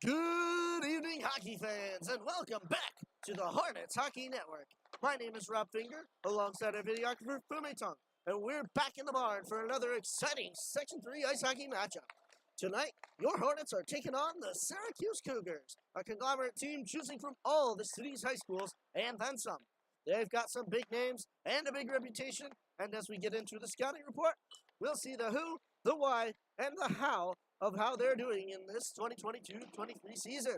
Good evening, hockey fans, and welcome back to the Hornets Hockey Network. My name is Rob Finger, alongside our videographer, Fu-Mei, Tung, and we're back in the barn for another exciting Section 3 ice hockey matchup. Tonight, your Hornets are taking on the Syracuse Cougars, a conglomerate team choosing from all the city's high schools and then some. They've got some big names and a big reputation, and as we get into the scouting report, we'll see the who, the why, and the how of how they're doing in this 2022-23 season.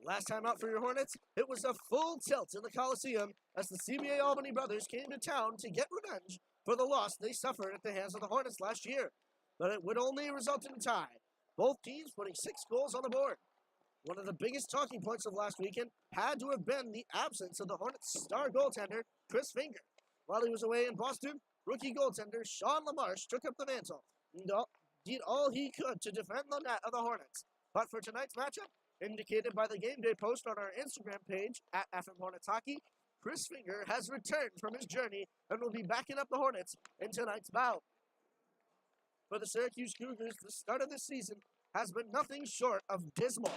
Last time out for your Hornets, it was a full tilt in the Coliseum as the CBA Albany brothers came to town to get revenge for the loss they suffered at the hands of the Hornets last year. But it would only result in a tie, both teams putting 6 goals on the board. One of the biggest talking points of last weekend had to have been the absence of the Hornets' star goaltender, Chris Finger. While he was away in Boston, rookie goaltender Sean LaMarche took up the mantle and did all he could to defend the net of the Hornets. But for tonight's matchup, indicated by the game day post on our Instagram page at FM Hornets Hockey, Chris Finger has returned from his journey and will be backing up the Hornets in tonight's bout. For the Syracuse Cougars, the start of this season has been nothing short of dismal.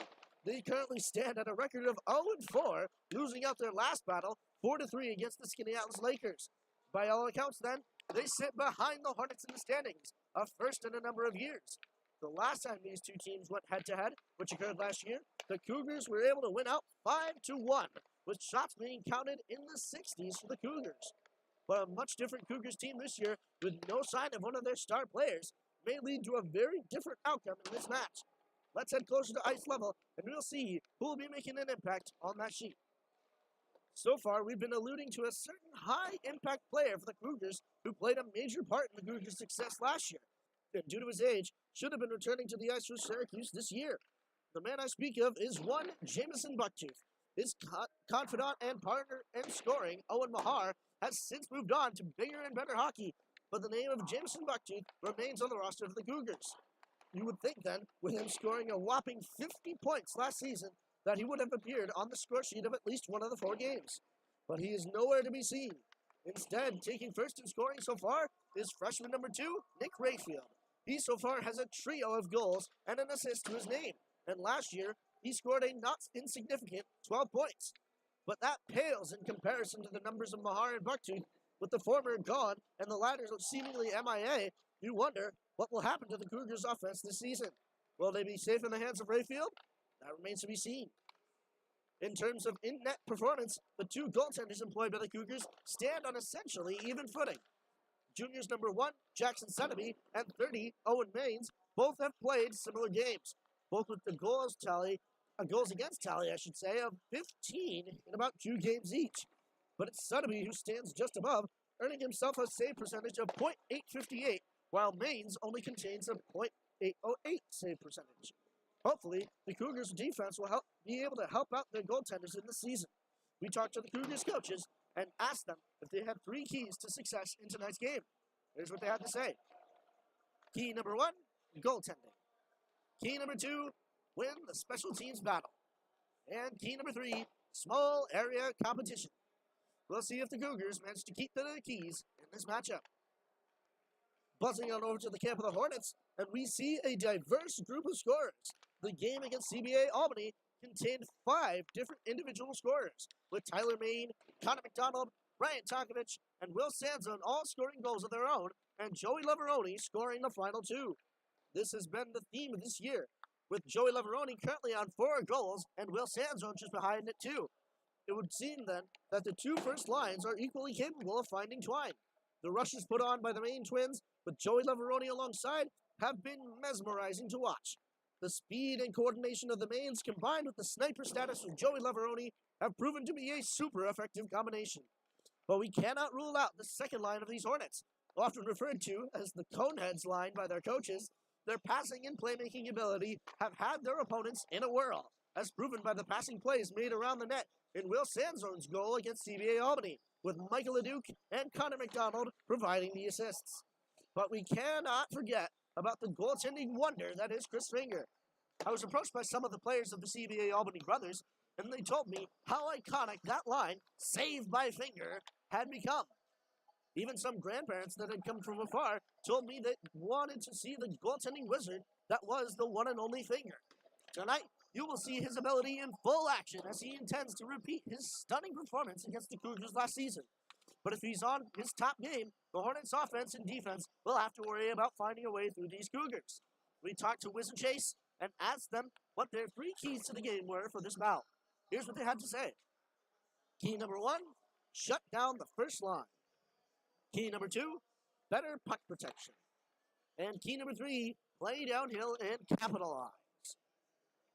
They currently stand at a record of 0-4, losing out their last battle 4-3 against the Skinny Atlas Lakers. By all accounts, then, they sit behind the Hornets in the standings, a first in a number of years. The last time these two teams went head-to-head, which occurred last year, the Cougars were able to win out 5-1, with shots being counted in the 60s for the Cougars. But a much different Cougars team this year, with no sign of one of their star players, may lead to a very different outcome in this match. Let's head closer to ice level, and we'll see who will be making an impact on that sheet. So far, we've been alluding to a certain high-impact player for the Cougars who played a major part in the Cougars' success last year, and due to his age, should have been returning to the ice for Syracuse this year. The man I speak of is one Jamison Bucktooth. His confidant and partner in scoring, Owen Mahar, has since moved on to bigger and better hockey, but the name of Jamison Bucktooth remains on the roster of the Cougars. You would think then, with him scoring a whopping 50 points last season, that he would have appeared on the score sheet of at least one of the 4 games. But he is nowhere to be seen. Instead, taking first in scoring so far is freshman number 2, Nick Rayfield. He so far has a trio of goals and an assist to his name, and last year he scored a not insignificant 12 points. But that pales in comparison to the numbers of Mahar and Bucktooth. With the former gone and the latter seemingly MIA, you wonder what will happen to the Cougars' offense this season. Will they be safe in the hands of Rayfield? That remains to be seen. In terms of in-net performance, the 2 goaltenders employed by the Cougars stand on essentially even footing. Juniors number 1, Jackson Sotheby, and 30, Owen Maines, both have played similar games, both with the goals against tally, of 15 in about 2 games each. But it's Sotheby who stands just above, earning himself a save percentage of .858, while Maines only contains a .808 save percentage. Hopefully, the Cougars' defense will be able to help out their goaltenders in the season. We talked to the Cougars' coaches and asked them if they had 3 keys to success in tonight's game. Here's what they had to say. Key number 1, goaltending. Key number 2, win the special teams battle. And key number 3, small area competition. We'll see if the Cougars manage to keep the keys in this matchup. Buzzing on over to the camp of the Hornets, and we see a diverse group of scorers. The game against CBA Albany contained 5 different individual scorers, with Tyler Main, Connor McDonald, Ryan Tonkovich, and Will Sanzone all scoring goals of their own, and Joey Lavaroni scoring the final 2. This has been the theme of this year, with Joey Lavaroni currently on 4 goals, and Will Sanzone just behind it too. It would seem then that the 2 first lines are equally capable of finding twine. The rushes put on by the Main twins, with Joey Lavaroni alongside, have been mesmerizing to watch. The speed and coordination of the Mains combined with the sniper status of Joey Lavaroni have proven to be a super effective combination. But we cannot rule out the second line of these Hornets, often referred to as the Coneheads line by their coaches. Their passing and playmaking ability have had their opponents in a whirl, as proven by the passing plays made around the net in Will Sanzone's goal against CBA Albany, with Michael Leduc and Connor McDonald providing the assists. But we cannot forget about the goaltending wonder that is Chris Finger. I was approached by some of the players of the CBA Albany brothers, and they told me how iconic that line, saved by Finger, had become. Even some grandparents that had come from afar told me they wanted to see the goaltending wizard that was the one and only Finger. Tonight, you will see his ability in full action as he intends to repeat his stunning performance against the Cougars last season. But if he's on his top game, the Hornets' offense and defense will have to worry about finding a way through these Cougars. We talked to Wisnowski and Chase and asked them what their 3 keys to the game were for this bout. Here's what they had to say. Key number 1, shut down the first line. Key number 2, better puck protection. And key number 3, play downhill and capitalize.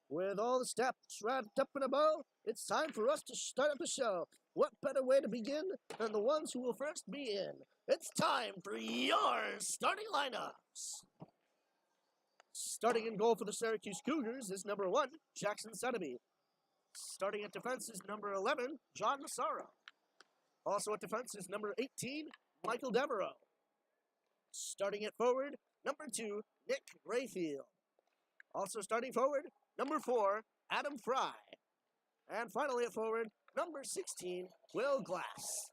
With all the steps wrapped up in a bow, it's time for us to start up the show. What better way to begin than the ones who will first be in? It's time for your starting lineups. Starting in goal for the Syracuse Cougars is number 1, Jackson Sotheby. Starting at defense is number 11, John Massaro. Also at defense is number 18, Michael Devereaux. Starting at forward, number 2, Nick Rayfield. Also starting forward, number 4, Adam Fry. And finally at forward, number 16, Will Glass.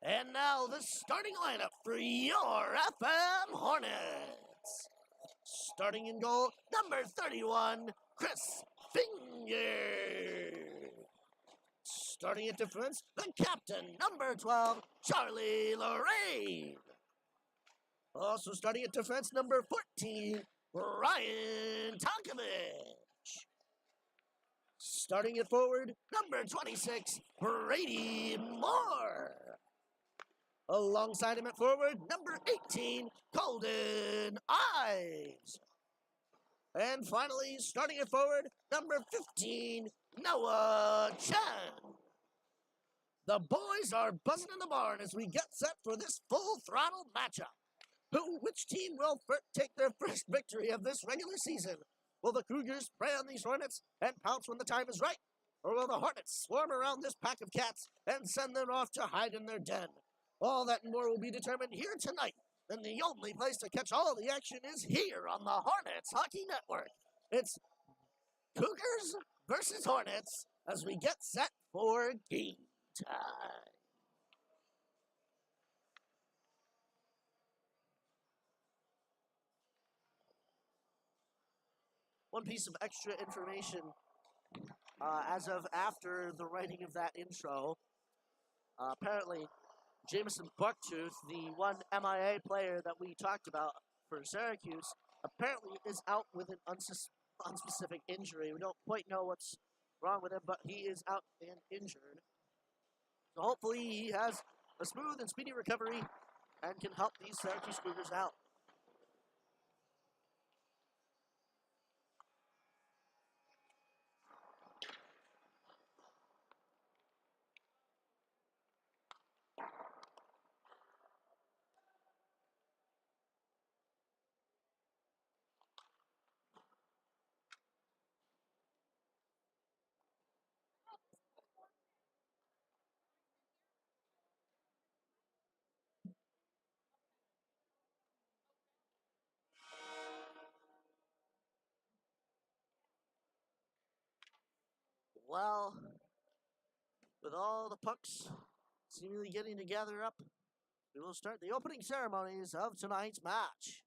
And now the starting lineup for your FM Hornets. Starting in goal, number 31, Chris Finger. Starting at defense, the captain, number 12, Charlie Lorraine. Also starting at defense, number 14, Ryan Tonkovich. Starting at forward, number 26, Brady Moore. Alongside him at forward, number 18, Colden Ives. And finally, starting at forward, number 15, Noah Chen. The boys are buzzing in the barn as we get set for this full-throttle matchup. Which team will take their first victory of this regular season? Will the Cougars prey on these Hornets and pounce when the time is right? Or will the Hornets swarm around this pack of cats and send them off to hide in their den? All that and more will be determined here tonight. And the only place to catch all the action is here on the Hornets Hockey Network. It's Cougars versus Hornets as we get set for game time. One piece of extra information, as of after the writing of that intro, apparently Jamison Bucktooth, the one MIA player that we talked about for Syracuse, apparently is out with an unspecific injury. We don't quite know what's wrong with him, but he is out and injured. So hopefully he has a smooth and speedy recovery and can help these Syracuse Cougars out. Well, with all the pucks seemingly getting to gather up, we will start the opening ceremonies of tonight's match.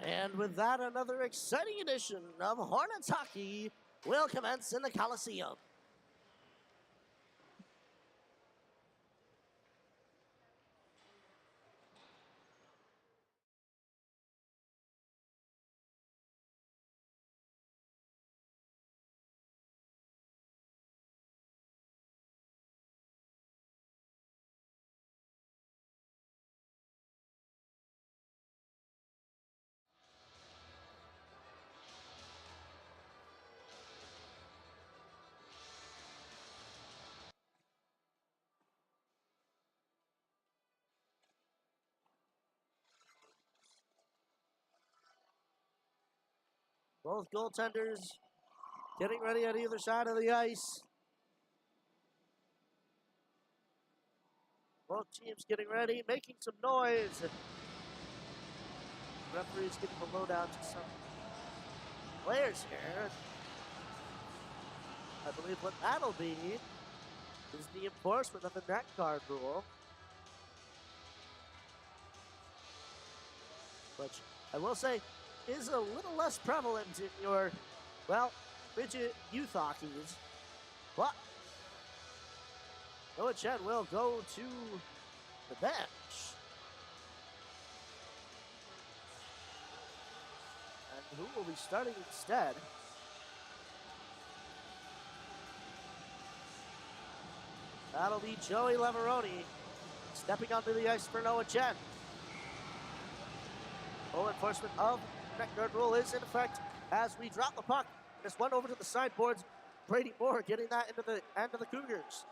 And with that, another exciting edition of Hornets hockey will commence in the Coliseum. Both goaltenders getting ready at either side of the ice. Both teams getting ready, making some noise. Referees getting the lowdown to some players here. I believe what that'll be is the enforcement of the net guard rule, which I will say is a little less prevalent in your, well, midget youth hockeys. But Noah Chen will go to the bench. And who will be starting instead? That'll be Joey Leveroni stepping onto the ice for Noah Chen. Full enforcement of net guard rule is in effect as we drop the puck. This one over to the sideboards. Brady Moore getting that into the end of the Cougars.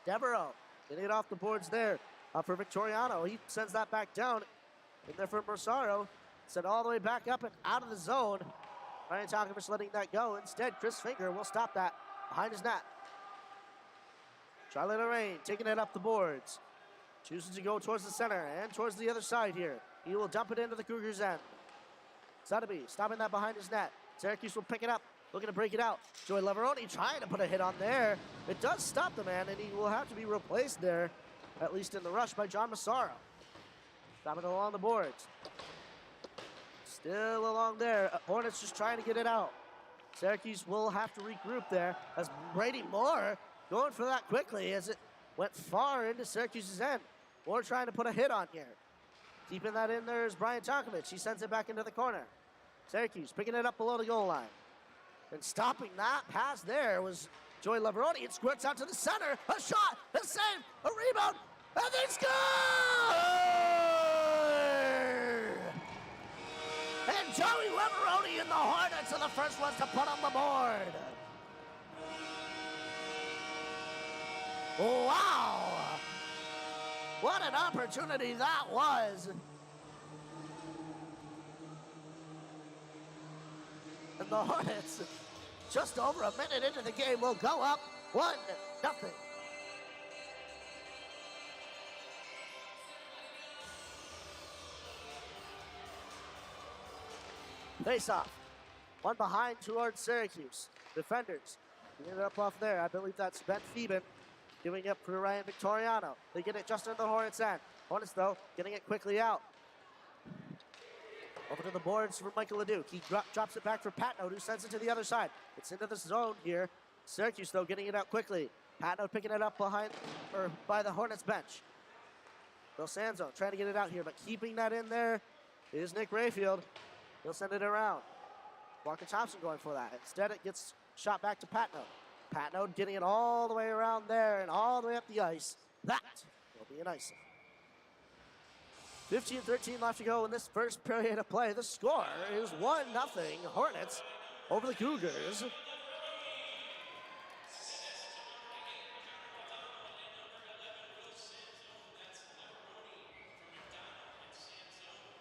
Devereaux getting it off the boards there for Victoriano. He sends that back down. In there for Massaro. Sent all the way back up and out of the zone. Ryan Talkovich letting that go. Instead, Chris Finger will stop that behind his net. Charlie Lorraine taking it up the boards. Chooses to go towards the center and towards the other side here. He will dump it into the Cougars' end. Sotheby stopping that behind his net. Syracuse will pick it up, looking to break it out. Joey Leveroni trying to put a hit on there. It does stop the man, and he will have to be replaced there, at least in the rush, by John Massaro. Stopping it along the boards. Still along there. Hornets just trying to get it out. Syracuse will have to regroup there as Brady Moore going for that quickly as it went far into Syracuse's end. Moore trying to put a hit on here. Keeping that in there is Brian Tonkovich. He sends it back into the corner. Syracuse picking it up below the goal line. And stopping that pass there was Joey Leveroni. It squirts out to the center. A shot, a save, a rebound, and they score! And Joey Leveroni and the Hornets are the first ones to put on the board. Wow! What an opportunity that was. And the Hornets, just over a minute into the game, will go up 1-0. Face-off. One behind towards Syracuse. Defenders. Getting it up off there. I believe that's Ben Phoeben. Giving up for Ryan Victoriano. They get it just under the Hornets' end. Hornets, though, getting it quickly out. Over to the boards for Michael Leduc. He drops it back for Patno, who sends it to the other side. It's into the zone here. Syracuse, though, getting it out quickly. Patno picking it up behind, or by the Hornets' bench. Bill Sanzo trying to get it out here, but keeping that in there is Nick Rayfield. He'll send it around. Walker Thompson going for that. Instead, it gets shot back to Patno. Patno getting it all the way around there and all the way up the ice. That will be an icing. 15-13 left to go in this first period of play. The score is 1-0 Hornets over the Cougars.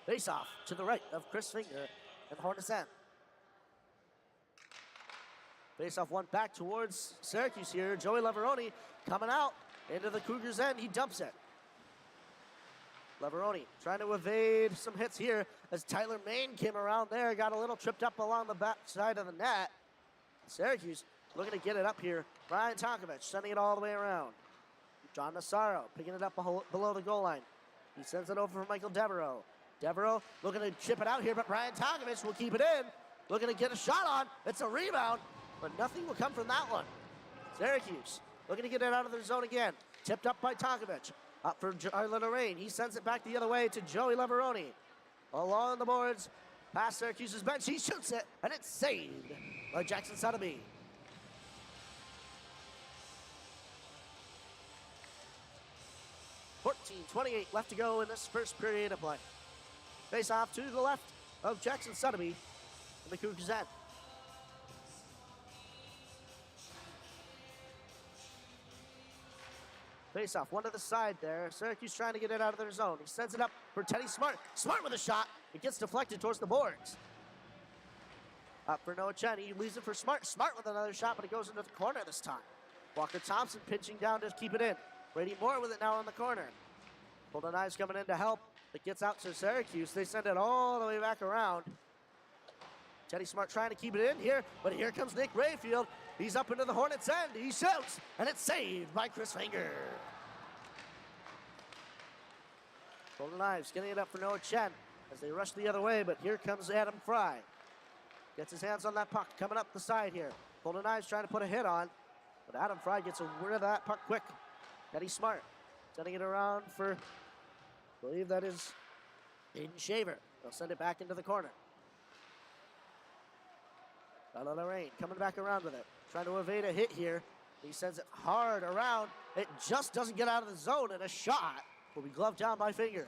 Face off to the right of Chris Finger and Hornets end. Face off one back towards Syracuse here. Joey Leveroni coming out into the Cougars end. He dumps it. Leveroni trying to evade some hits here as Tyler Main came around there. Got a little tripped up along the back side of the net. Syracuse looking to get it up here. Brian Tonkovich sending it all the way around. John Massaro picking it up below the goal line. He sends it over for Michael Devereaux. Devereaux looking to chip it out here, but Brian Tonkovich will keep it in. Looking to get a shot on. It's a rebound, but nothing will come from that one. Syracuse looking to get it out of their zone again. Tipped up by Tonkovich. Up for Jarlin Lorraine. He sends it back the other way to Joey Leveroni. Along the boards, past Syracuse's bench. He shoots it, and it's saved by Jackson Sotheby. .28 left to go in this first period of play. Face off to the left of Jackson Sotheby in the Cougars' end. Face off, one to the side there. Syracuse trying to get it out of their zone. He sends it up for Teddy Smart. Smart with a shot. It gets deflected towards the boards. Up for Noah Chen. He leaves it for Smart. Smart with another shot, but it goes into the corner this time. Walker Thompson pinching down to keep it in. Brady Moore with it now in the corner. Golden Knives coming in to help. It gets out to Syracuse. They send it all the way back around. Teddy Smart trying to keep it in here, but here comes Nick Rayfield. He's up into the Hornets' end. He shoots, and it's saved by Chris Finger. Golden Knives getting it up for Noah Chen as they rush the other way, but here comes Adam Fry. Gets his hands on that puck, coming up the side here. Golden Knives trying to put a hit on, but Adam Fry gets rid of that puck quick. Teddy Smart sending it around for, I believe that is Aiden Shaver. They'll send it back into the corner. Tyler Lorraine coming back around with it. Trying to evade a hit here. He sends it hard around. It just doesn't get out of the zone, and a shot will be gloved down by Finger.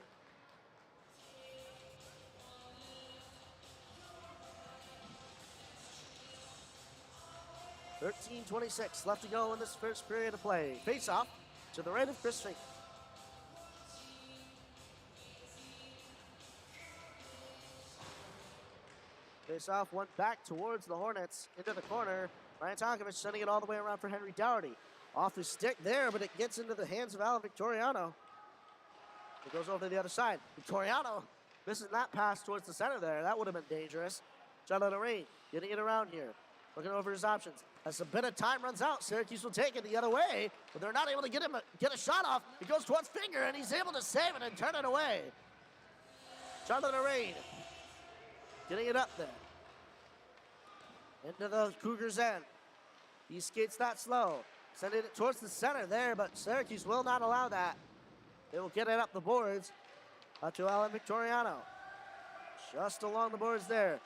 .26 left to go in this first period of play. Face off to the right of Chris Finger. Face-off went back towards the Hornets into the corner. Ryan Tonkovich sending it all the way around for Henry Dougherty. Off his stick there, but it gets into the hands of Alan Victoriano. It goes over to the other side. Victoriano missing that pass towards the center there. That would have been dangerous. Charlotte Lorraine getting it around here. Looking over his options. As a bit of time runs out, Syracuse will take it the other way, but they're not able to get a shot off. It goes towards Finger, and he's able to save it and turn it away. Charlotte Lorraine getting it up there. Into the Cougars' end. He skates that slow. Sending it towards the center there, but Syracuse will not allow that. They will get it up the boards to Alan Victoriano. Just along the boards there.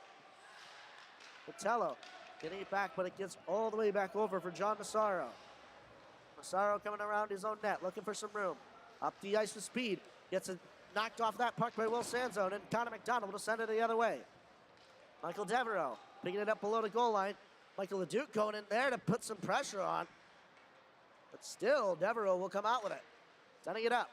Patello getting it back, but it gets all the way back over for John Massaro. Massaro coming around his own net, looking for some room. Up the ice with speed. Gets it knocked off that puck by Will Sanzone, and Connor McDonald will send it the other way. Michael Devereaux picking it up below the goal line. Michael LeDuc going in there to put some pressure on. But still, Devereaux will come out with it. Sending it up.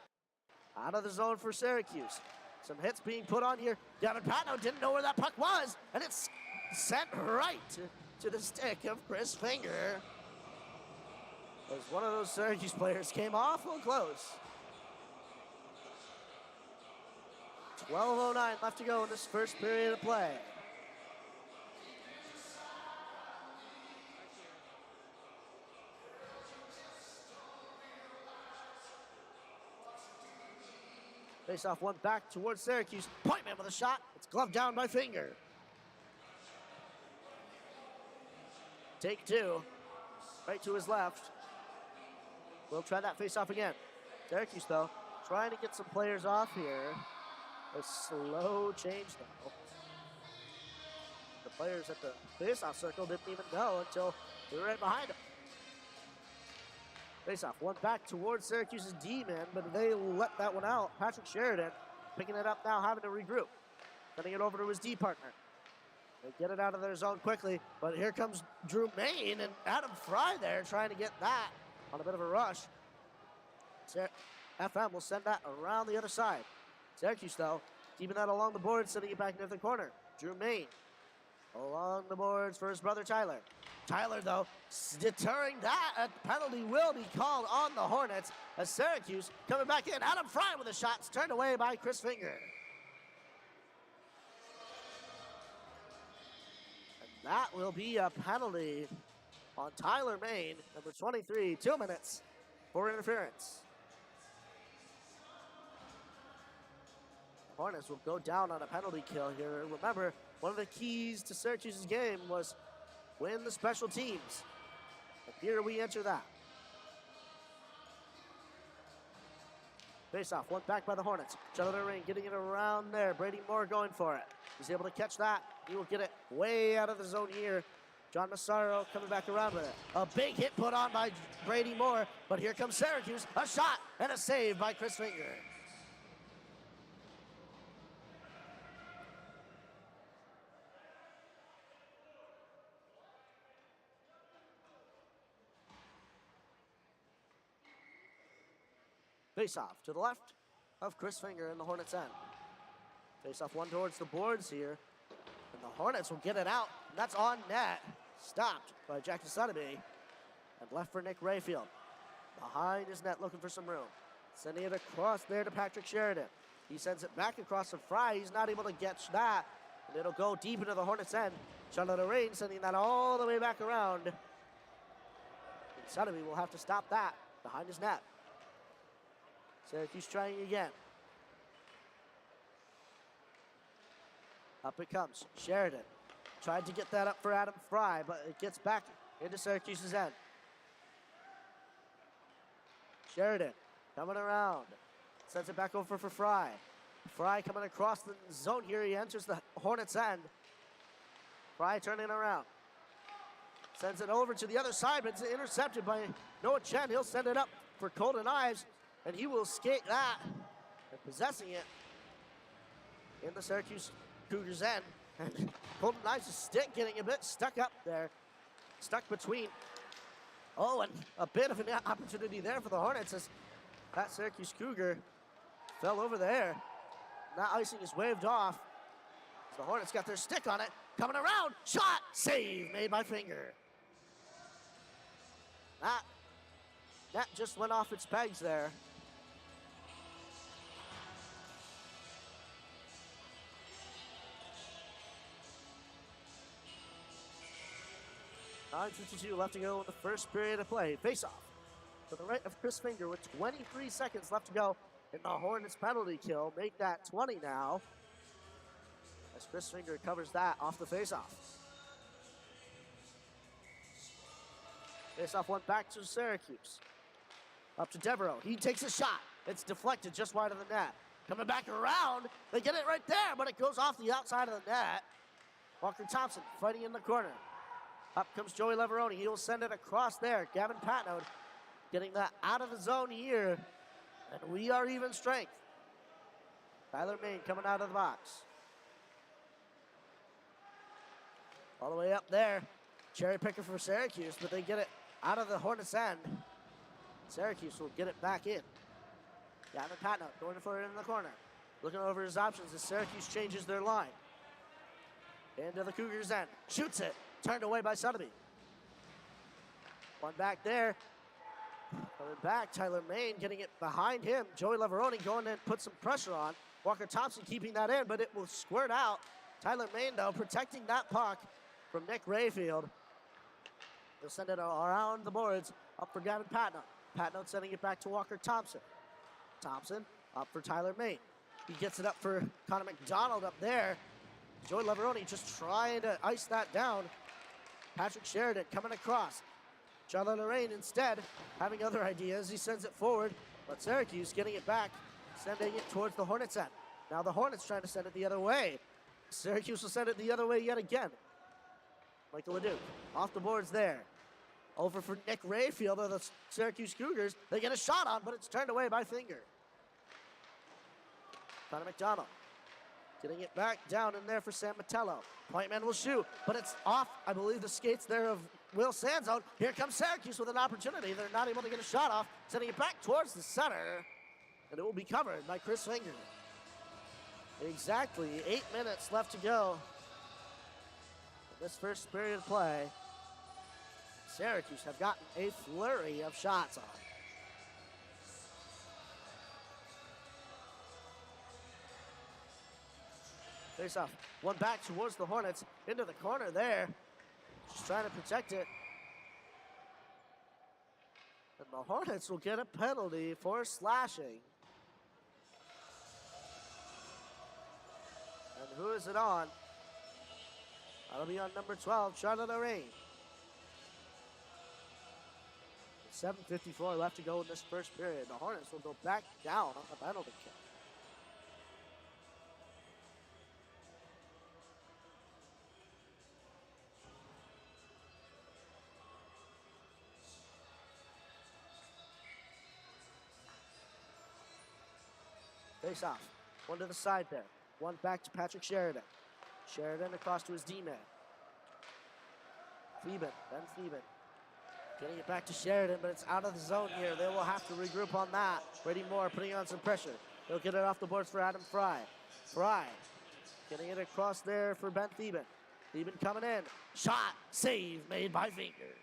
Out of the zone for Syracuse. Some hits being put on here. Gavin Patno didn't know where that puck was, and it's sent right to the stick of Chris Finger. As one of those Syracuse players came awful close. 12:09 left to go in this first period of play. Face-off one back towards Syracuse. Pointman with a shot. It's gloved down by Finger. Take two. Right to his left. We'll try that face-off again. Syracuse, though, trying to get some players off here. A slow change, though. The players at the face-off circle didn't even know until they were right behind them. Face-off, one back towards Syracuse's D-man, but they let that one out. Patrick Sheridan picking it up now, having to regroup. Sending it over to his D partner. They get it out of their zone quickly, but here comes Drew Main and Adam Fry there trying to get that on a bit of a rush. FM will send that around the other side. Syracuse, though, keeping that along the board, sending it back into the corner. Drew Main along the boards for his brother Tyler. Tyler, though, deterring that. A penalty will be called on the Hornets as Syracuse coming back in. Adam Fry with a shot. It's turned away by Chris Finger. And that will be a penalty on Tyler Main, number 23, 2 minutes for interference. Hornets will go down on a penalty kill here. Remember, one of the keys to Syracuse's game was win the special teams. And here we enter that. Face off, one back by the Hornets. Jonathan Rain getting it around there. Brady Moore going for it. He's able to catch that. He will get it way out of the zone here. John Massaro coming back around with it. A big hit put on by Brady Moore, but here comes Syracuse. A shot and a save by Chris Finger. Face-off to the left of Chris Finger in the Hornets' end. Face-off one towards the boards here. And the Hornets will get it out. And that's on net. Stopped by Jackson Sotheby. And left for Nick Rayfield. Behind his net looking for some room. Sending it across there to Patrick Sheridan. He sends it back across to Fry. He's not able to catch that. And it'll go deep into the Hornets' end. Charlotte Rain sending that all the way back around. And Sotheby will have to stop that behind his net. Syracuse trying again. Up it comes. Sheridan tried to get that up for Adam Fry, but it gets back into Syracuse's end. Sheridan coming around. Sends it back over for Fry. Fry coming across the zone here. He enters the Hornets' end. Fry turning around. Sends it over to the other side, but it's intercepted by Noah Chen. He'll send it up for Colton Ives. And he will skate that, and possessing it in the Syracuse Cougars' end. And Colton Ives' stick getting a bit stuck up there, stuck between. Oh, and a bit of an opportunity there for the Hornets as that Syracuse Cougar fell over there. That icing is waved off. As the Hornets got their stick on it, coming around, shot, save made by Finger. That just went off its pegs there. 9:52 left to go in the first period of play. Face-off to the right of Chris Finger with 23 seconds left to go in the Hornets penalty kill. Make that 20 now as Chris Finger covers that off the face-off. Face-off went back to Syracuse. Up to Devereaux. He takes a shot. It's deflected just wide of the net. Coming back around. They get it right there, but it goes off the outside of the net. Walker Thompson fighting in the corner. Up comes Joey Leveroni. He will send it across there. Gavin Patnode getting that out of the zone here. And we are even strength. Tyler Main coming out of the box. All the way up there. Cherry picker for Syracuse, but they get it out of the Hornets' end. Syracuse will get it back in. Gavin Patnode going for it in the corner. Looking over his options as Syracuse changes their line. Into the Cougars' end. Shoots it. Turned away by Sotheby. One back there. Coming back, Tyler Main getting it behind him. Joey Leveroni going in and put some pressure on. Walker Thompson keeping that in, but it will squirt out. Tyler Main, though, protecting that puck from Nick Rayfield. They'll send it around the boards. Up for Gavin Patnode. Patnode sending it back to Walker Thompson. Thompson up for Tyler Main. He gets it up for Connor McDonald up there. Joey Leveroni just trying to ice that down. Patrick Sheridan coming across. Charlotte Lorraine instead having other ideas. He sends it forward, but Syracuse getting it back, sending it towards the Hornets end. Now the Hornets trying to send it the other way. Syracuse will send it the other way yet again. Michael Leduc off the boards there. Over for Nick Rayfield of the Syracuse Cougars. They get a shot on, but it's turned away by Finger. Connor McDonald getting it back down in there for Sam Mettello. Point man will shoot, but it's off, I believe, the skates there of Will Sanzone. Here comes Syracuse with an opportunity. They're not able to get a shot off, sending it back towards the center, and it will be covered by Chris Finger. Exactly 8 minutes left to go in this first period of play. Syracuse have gotten a flurry of shots on. Face off. One back towards the Hornets. Into the corner there. Just trying to protect it. And the Hornets will get a penalty for slashing. And who is it on? That'll be on number 12, Charlotte Lorraine. 7:54 left to go in this first period. The Hornets will go back down on the penalty kick. Face off. One to the side there. One back to Patrick Sheridan. Sheridan across to his D-man. Ben Theben. Getting it back to Sheridan, but it's out of the zone here. They will have to regroup on that. Brady Moore putting on some pressure. He'll get it off the boards for Adam Fry. Fry getting it across there for Ben Theben. Theben coming in. Shot, save made by Finger.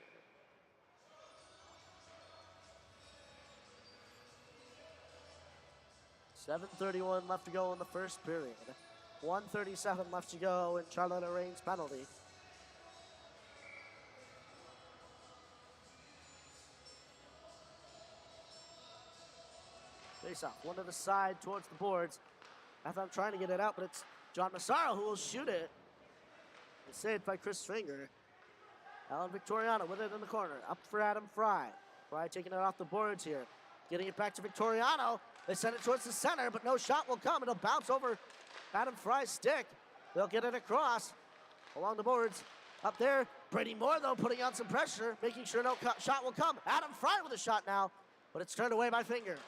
.7:31 left to go in the first period. 1:37 left to go in Charlotte Lorraine's penalty. Face off, one to the side towards the boards. I'm trying to get it out, but it's John Massaro who will shoot it. It's saved by Chris Finger. Alan Victoriano with it in the corner. Up for Adam Fry. Fry taking it off the boards here. Getting it back to Victoriano. They send it towards the center, but no shot will come. It'll bounce over Adam Fry's stick. They'll get it across along the boards. Up there, Brady Moore, though, putting on some pressure, making sure no shot will come. Adam Fry with a shot now, but it's turned away by Finger.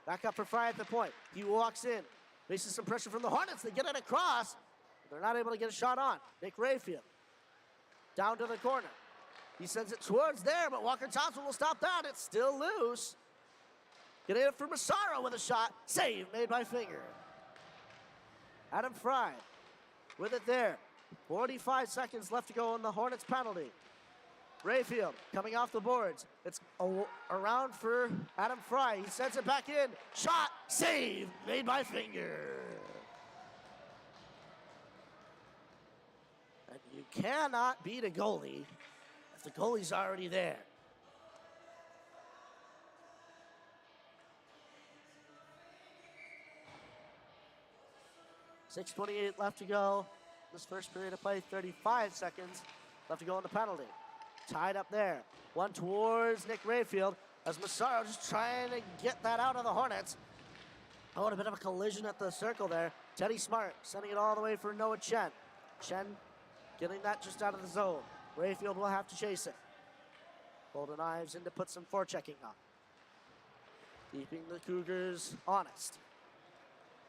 Back up for Fry at the point. He walks in, faces some pressure from the Hornets. They get it across, but they're not able to get a shot on. Nick Rayfield down to the corner. He sends it towards there, but Walker Thompson will stop that. It's still loose. Getting it for Massaro with a shot. Save made by Finger. Adam Fry with it there. 45 seconds left to go on the Hornets penalty. Rayfield coming off the boards. It's around for Adam Fry. He sends it back in. Shot, save made by Finger. And you cannot beat a goalie if the goalie's already there. .6:28 left to go. This first period of play, 35 seconds left to go on the penalty. Tied up there. One towards Nick Rayfield as Massaro just trying to get that out of the Hornets. Oh, and a bit of a collision at the circle there. Teddy Smart sending it all the way for Noah Chen. Chen getting that just out of the zone. Rayfield will have to chase it. Golden Knives in to put some forechecking on. Keeping the Cougars honest.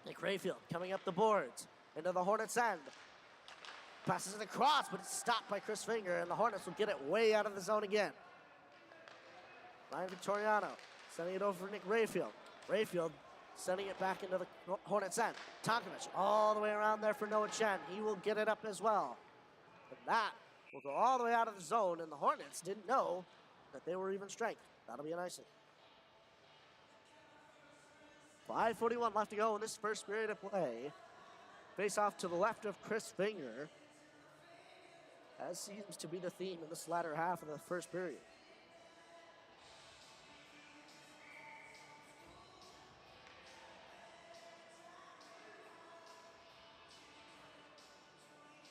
Nick Rayfield coming up the boards into the Hornets' end. Passes it across, but it's stopped by Chris Finger, and the Hornets will get it way out of the zone again. Ryan Victoriano sending it over for Nick Rayfield. Rayfield sending it back into the Hornets' end. Tonkovich all the way around there for Noah Chen. He will get it up as well. And that will go all the way out of the zone, and the Hornets didn't know that they were even strength. That'll be an icing. 5:41 left to go in this first period of play. Face off to the left of Chris Finger, as seems to be the theme in this latter half of the first period.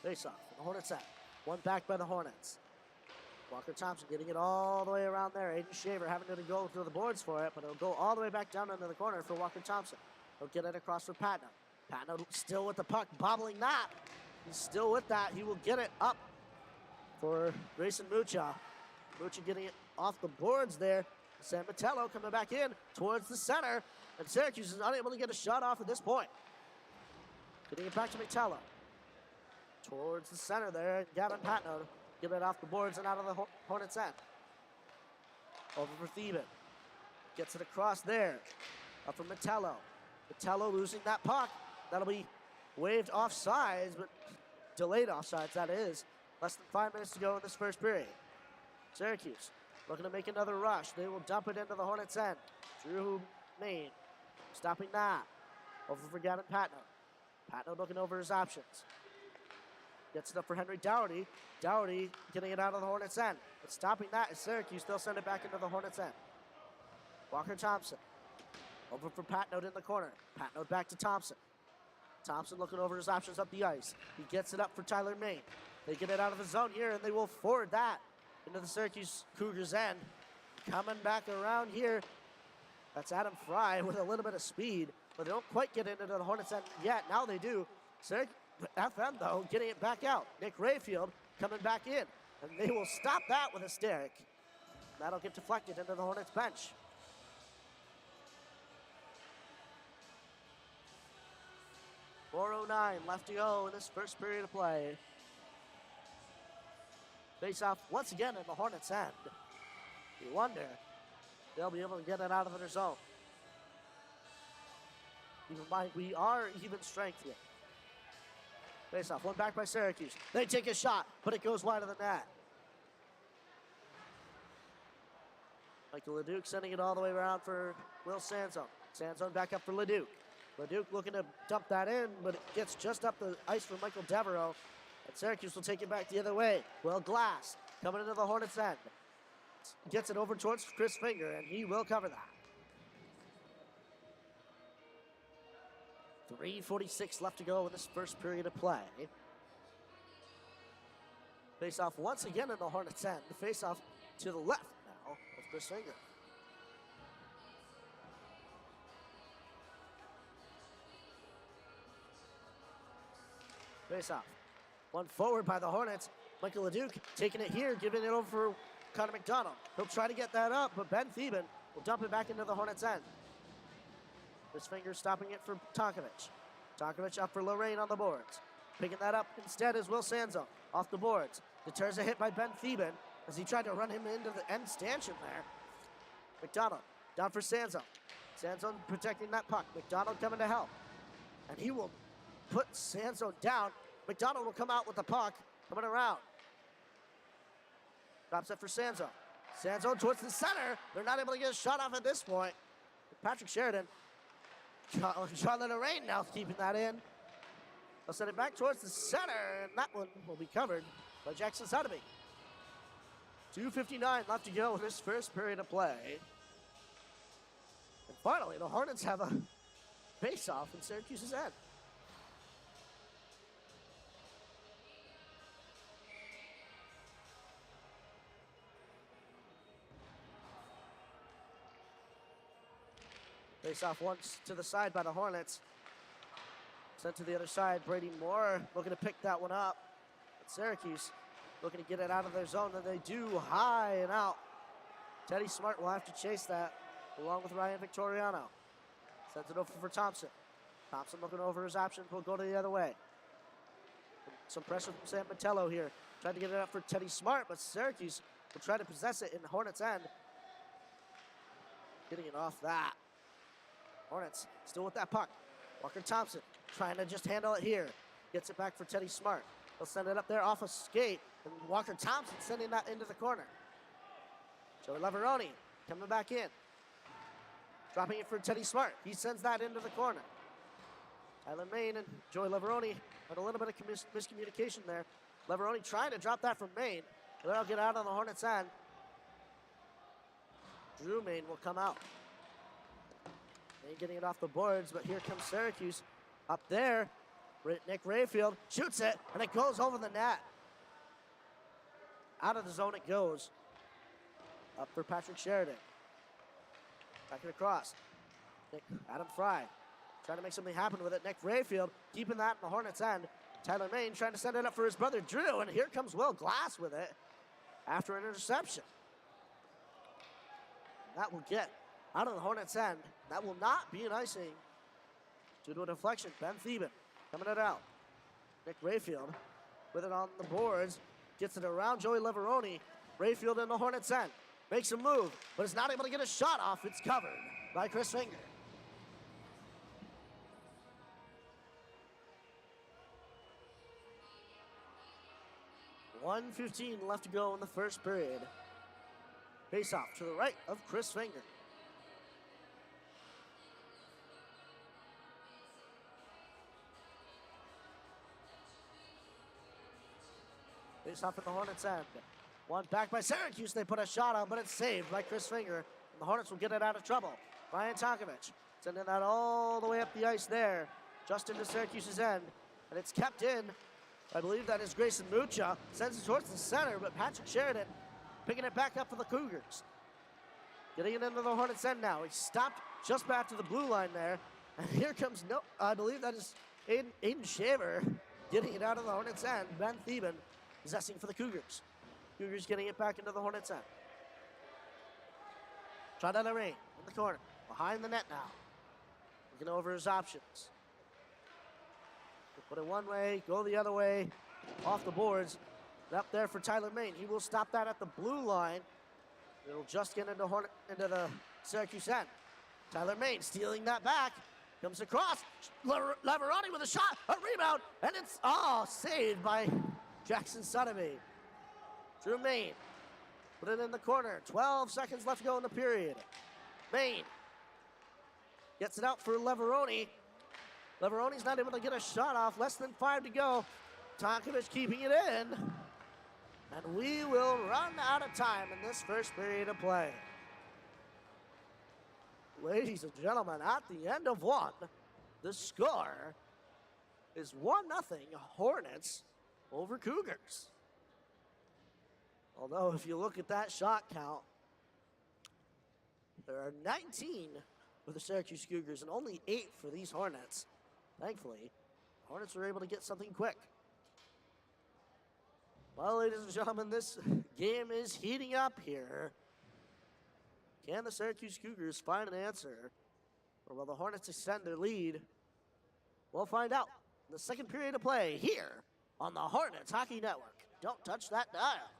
Face off, the Hornets set. One back by the Hornets. Walker Thompson getting it all the way around there. Aiden Shaver having to go through the boards for it, but it'll go all the way back down into the corner for Walker Thompson. He'll get it across for Patno. Patno still with the puck, bobbling that. He's still with that. He will get it up for Grayson Mucha. Mucha getting it off the boards there. San Matello coming back in towards the center, and Syracuse is unable to get a shot off at this point. Getting it back to Matello. Towards the center there, and Gavin Patno get it off the boards and out of the Hornets' end. Over for Theben. Gets it across there. Up for Matello. Matello losing that puck. That'll be waved offsides, but delayed offsides, that is. Less than 5 minutes to go in this first period. Syracuse looking to make another rush. They will dump it into the Hornets' end. Drew Main stopping that. Over for Gavin Patno. Patno looking over his options. Gets it up for Henry Dougherty. Dougherty getting it out of the Hornets' end. But stopping that is Syracuse. They'll send it back into the Hornets' end. Walker Thompson. Over for Patnode in the corner. Patnode back to Thompson. Thompson looking over his options up the ice. He gets it up for Tyler Main. They get it out of the zone here, and they will forward that into the Syracuse Cougars end. Coming back around here, that's Adam Fry with a little bit of speed, but they don't quite get into the Hornets end yet. Now they do. FM, though, getting it back out. Nick Rayfield coming back in, and they will stop that with a stick. That'll get deflected into the Hornets bench. .409 left to go in this first period of play. Face off once again in the Hornets end. You wonder if they'll be able to get it out of their zone. Keep in mind, we are even strength here. Face off, one back by Syracuse. They take a shot, but it goes wide of the net. Michael Leduc sending it all the way around for Will Sanzone. Sanzone back up for Leduc. Leduc looking to dump that in, but it gets just up the ice for Michael Devereaux. And Syracuse will take it back the other way. Will Glass coming into the Hornets end. Gets it over towards Chris Finger, and he will cover that. 3:46 left to go in this first period of play. Face off once again in the Hornets end. The face off to the left now of Chris Finger. Face off. One forward by the Hornets. Michael Leduc taking it here, giving it over for Connor McDonald. He'll try to get that up, but Ben Theben will dump it back into the Hornets end. Chris Finger stopping it for Tonkovic. Tonkovic up for Lorraine on the boards. Picking that up instead is Will Sanzo off the boards. Deters a hit by Ben Theben as he tried to run him into the end stanchion there. McDonald down for Sanzo. Sanzo protecting that puck. McDonald coming to help. And he will put Sanzo down. McDonald will come out with the puck, coming around. Drops it for Sanzo. Sanzo towards the center. They're not able to get a shot off at this point. Patrick Sheridan. Charlotte Lorraine now keeping that in. They'll send it back towards the center, and that one will be covered by Jackson Sotheby. 2:59 left to go in this first period of play. And finally, the Hornets have a face-off in Syracuse's end. Face off once to the side by the Hornets. Sent to the other side. Brady Moore looking to pick that one up. But Syracuse looking to get it out of their zone, and they do high and out. Teddy Smart will have to chase that along with Ryan Victoriano. Sends it over for Thompson. Thompson looking over his options. Will go to the other way. Some pressure from Sam Metello here. Tried to get it up for Teddy Smart, but Syracuse will try to possess it in the Hornets' end. Getting it off that. Hornets still with that puck. Walker Thompson trying to just handle it here. Gets it back for Teddy Smart. He'll send it up there off a skate. And Walker Thompson sending that into the corner. Joey Leveroni coming back in. Dropping it for Teddy Smart. He sends that into the corner. Tyler Main and Joey Leveroni had a little bit of miscommunication there. Leveroni trying to drop that from Main. They'll get out on the Hornets' end. Drew Main will come out. Getting it off the boards, but here comes Syracuse up there. Nick Rayfield shoots it, and it goes over the net. Out of the zone it goes. Up for Patrick Sheridan. Back it across. Adam Fry trying to make something happen with it. Nick Rayfield keeping that in the Hornets' end. Tyler Main trying to send it up for his brother Drew, and here comes Will Glass with it after an interception. That will get out of the Hornets' end. That will not be an icing due to a deflection. Ben Theben coming it out. Nick Rayfield with it on the boards. Gets it around Joey Leveroni. Rayfield in the Hornets' end. Makes a move, but is not able to get a shot off. It's covered by Chris Finger. .1:15 left to go in the first period. Face off to the right of Chris Finger. Face off at the Hornets' end. One back by Syracuse. They put a shot on, but it's saved by Chris Finger. And the Hornets will get it out of trouble. Ryan Tonkovic sending that all the way up the ice there. just into Syracuse's end, and it's kept in. I believe that is Grayson Mucha. Sends it towards the center, but Patrick Sheridan picking it back up for the Cougars. Getting it into the Hornets' end now. He stopped just back to the blue line there. And here comes, I believe that is Aiden Shaver getting it out of the Hornets' end. Ben Theben possessing for the Cougars. Cougars getting it back into the Hornets' end. Trevor Chase in the corner, behind the net now. Looking over his options. Put it one way, go the other way, off the boards. Up there for Tyler Main. He will stop that at the blue line. It'll just get into the Syracuse end. Tyler Main stealing that back. Comes across. Laverani with a shot, a rebound, and it's saved by Jackson Sotheby. Drew Main. Put it in the corner. 12 seconds left to go in the period. Main gets it out for Laveroni. Laveroni's not able to get a shot off. Less than 5 to go. Tonkovich keeping it in. And we will run out of time in this first period of play. Ladies and gentlemen, at the end of one, the score is 1-0 Hornets over Cougars. Although if you look at that shot count, there are 19 for the Syracuse Cougars and only 8 for these Hornets. Thankfully, Hornets were able to get something quick. Well, ladies and gentlemen, this game is heating up here. Can the Syracuse Cougars find an answer? Or will the Hornets extend their lead? We'll find out in the second period of play here on the Hornets Hockey Network. Don't touch that dial.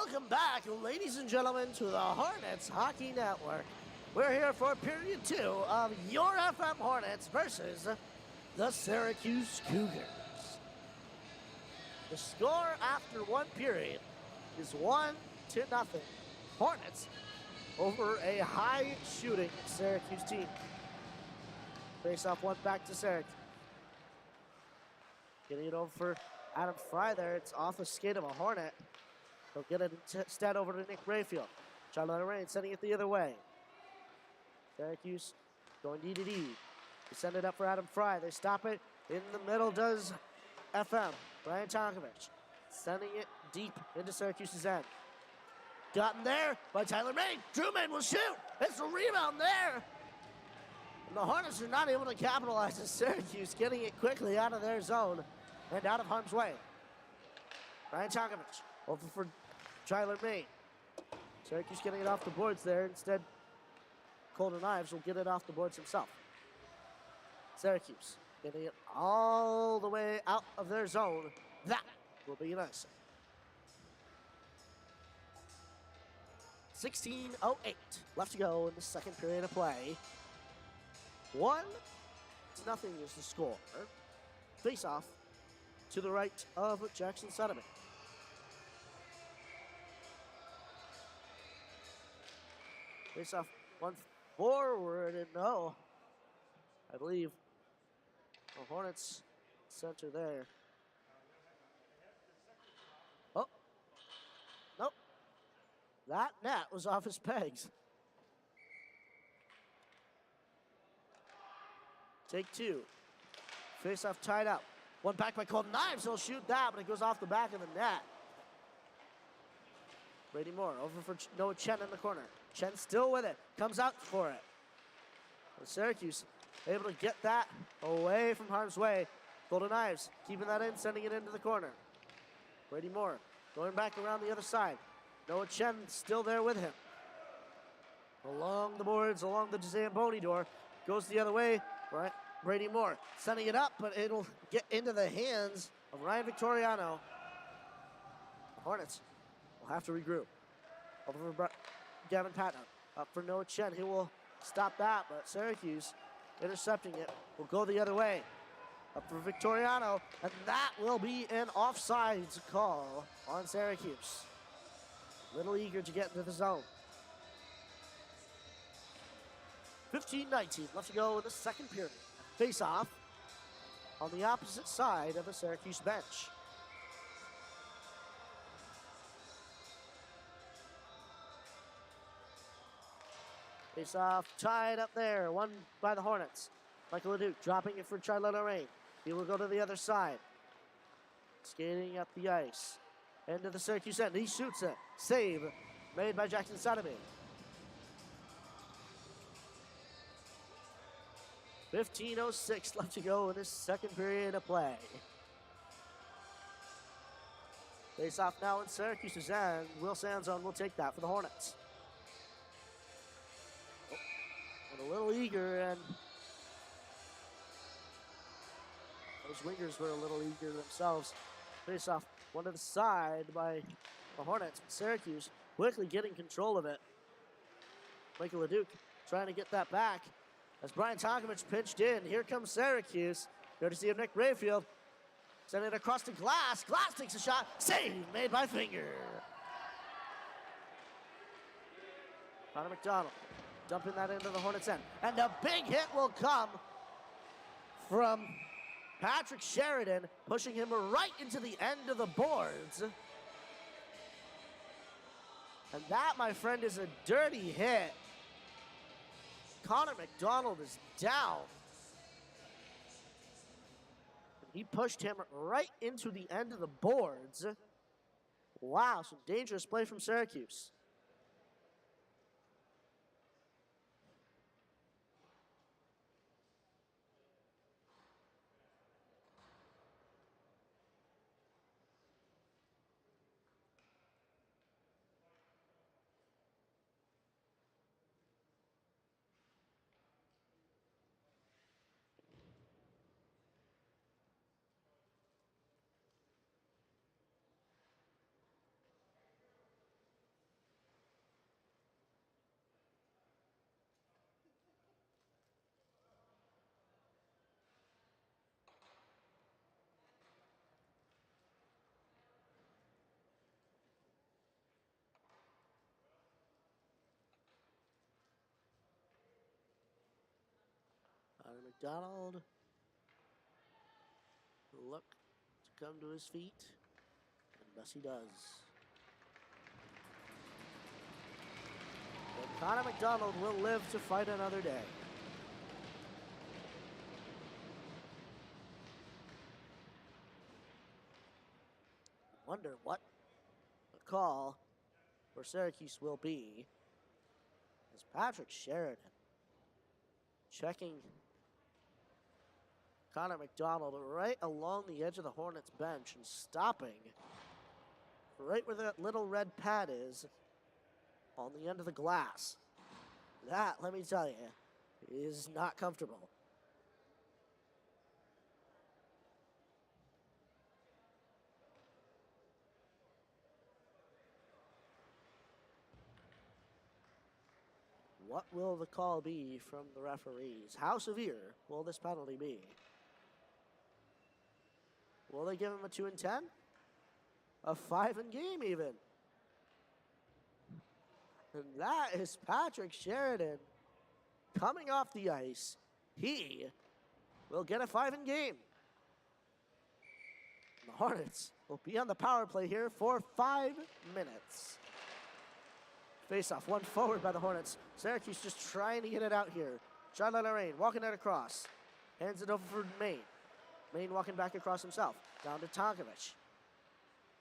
Welcome back, ladies and gentlemen, to the Hornets Hockey Network. We're here for period 2 of your FM Hornets versus the Syracuse Cougars. The score after one period is 1-0. Hornets over a high-shooting Syracuse team. Face-off went back to Syracuse. Getting it over for Adam Fry there. It's off the skate of a Hornet. They'll get it instead over to Nick Rayfield. Charlotte Rain sending it the other way. Syracuse going D-to-D. They send it up for Adam Fry. They stop it. In the middle does FM. Brian Tonkovich sending it deep into Syracuse's end. Gotten there by Tyler May. Truman will shoot. It's a rebound there. And the Hornets are not able to capitalize as Syracuse getting it quickly out of their zone and out of harm's way. Brian Tonkovich over for Tyler May. Syracuse getting it off the boards there. Instead, Colton Ives will get it off the boards himself. Syracuse getting it all the way out of their zone. That will be nice. 16:08 left to go in the second period of play. 1-0 is the score. Face off to the right of Jackson Sediment. Face off one forward, and no, I believe the Hornets center there. Oh, nope. That net was off his pegs. Take two. Face off tied up. One back by Colton Ives. He'll shoot that, but it goes off the back of the net. Brady Moore over for Noah Chen in the corner. Chen still with it. Comes out for it. And Syracuse able to get that away from harm's way. Golden Ives keeping that in, sending it into the corner. Brady Moore going back around the other side. Noah Chen still there with him. Along the boards, along the Zamboni door. Goes the other way. Right. Brady Moore sending it up, but it'll get into the hands of Ryan Victoriano. The Hornets will have to regroup. Over for Gavin Patton. Up for Noah Chen. He will stop that, but Syracuse intercepting it will go the other way. Up for Victoriano, and that will be an offsides call on Syracuse. Little eager to get into the zone. 15:19 left to go in the second period. Face off on the opposite side of the Syracuse bench. Face off tied up there, won by the Hornets. Michael LeDuc dropping it for Charlotte Rain. He will go to the other side. Skating up the ice. Into the Syracuse end. He shoots it. Save made by Jackson Sotheby. 15:06 left to go in this second period of play. Face off now in Syracuse's end. Will Sanzone will take that for the Hornets. A little eager, and those wingers were a little eager themselves. Face off one to the side by the Hornets. Syracuse quickly getting control of it. Michael LeDuc trying to get that back as Brian Tonkovich pinched in. Here comes Syracuse. Courtesy of Nick Rayfield. Sending it across the glass. Glass takes a shot. Save made by Finger. Connor McDonald dumping that into the Hornets' end. And a big hit will come from Patrick Sheridan, pushing him right into the end of the boards. And that, my friend, is a dirty hit. Connor McDonald is down. He pushed him right into the end of the boards. Wow, some dangerous play from Syracuse. McDonald will look to come to his feet, and thus he does. But Connor McDonald will live to fight another day. Wonder what the call for Syracuse will be. As Patrick Sheridan checking Connor McDonald right along the edge of the Hornets bench and stopping right where that little red pad is on the end of the glass. That, let me tell you, is not comfortable. What will the call be from the referees? How severe will this penalty be? Will they give him a 2 and 10? A 5 in game even? And that is Patrick Sheridan coming off the ice. He will get a 5 in game. The Hornets will be on the power play here for 5 minutes. Face-off, one forward by the Hornets. Syracuse just trying to get it out here. Charlotte Lorraine walking it across. Hands it over for Maine. Maine walking back across himself. Down to Tonkovich.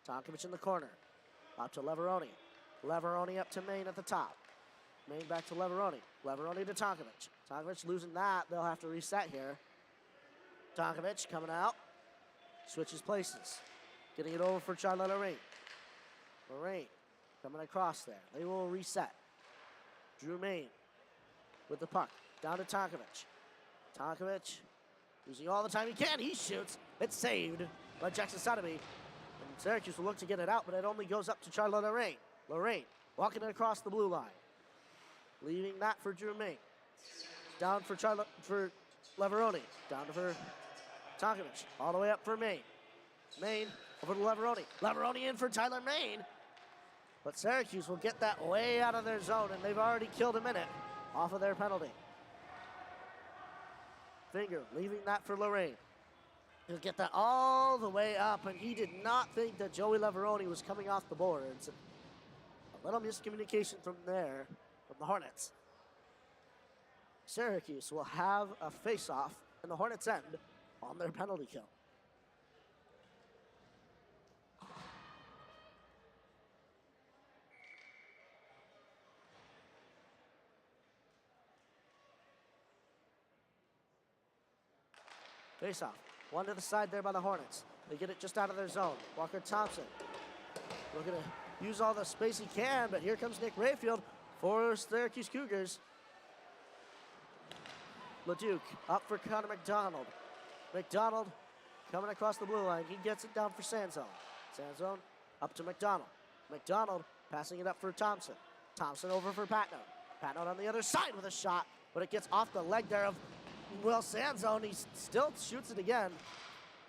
Tonkovich in the corner. Up to Leveroni. Leveroni up to Maine at the top. Maine back to Leveroni. Leveroni to Tonkovich. Tonkovich losing that. They'll have to reset here. Tonkovich coming out. Switches places. Getting it over for Charlotte Lorraine. Lorraine coming across there. They will reset. Drew Maine with the puck. Down to Tonkovich. Tonkovich using all the time he can. He shoots. It's saved by Jackson Sotheby. And Syracuse will look to get it out, but it only goes up to Charlotte Lorraine. Lorraine walking it across the blue line. Leaving that for Drew Maine. Down for Leveroni. Down to for Tonkovich. All the way up for Maine. Maine over to Leveroni. Leveroni in for Tyler Maine. But Syracuse will get that way out of their zone, and they've already killed a minute off of their penalty. Finger leaving that for Lorraine. He'll get that all the way up, and he did not think that Joey Leveroni was coming off the boards. A little miscommunication from there, from the Hornets. Syracuse will have a face-off in the Hornets' end on their penalty kill. Face-off. One to the side there by the Hornets. They get it just out of their zone. Walker Thompson looking to use all the space he can, but here comes Nick Rayfield for Syracuse Cougars. LeDuc up for Connor McDonald. McDonald coming across the blue line. He gets it down for Sanzone. Sanzone up to McDonald. McDonald passing it up for Thompson. Thompson over for Patno. Patno on the other side with a shot, but it gets off the leg there of Will Sanzone. He still shoots it again.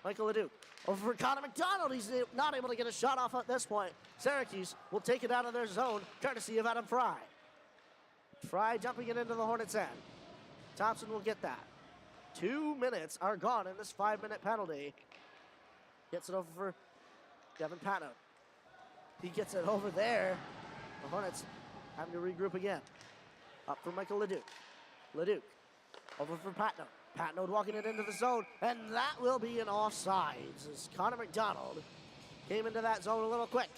Michael LeDuc over for Connor McDonald. He's not able to get a shot off at this point. Syracuse will take it out of their zone, courtesy of Adam Fry. Fry dumping it into the Hornets' end. Thompson will get that. 2 minutes are gone in this 5-minute penalty. Gets it over for Devin Patno. He gets it over there. The Hornets having to regroup again. Up for Michael LeDuc. LeDuc over for Patno. Patno walking it into the zone, and that will be an offsides as Connor McDonald came into that zone a little quick.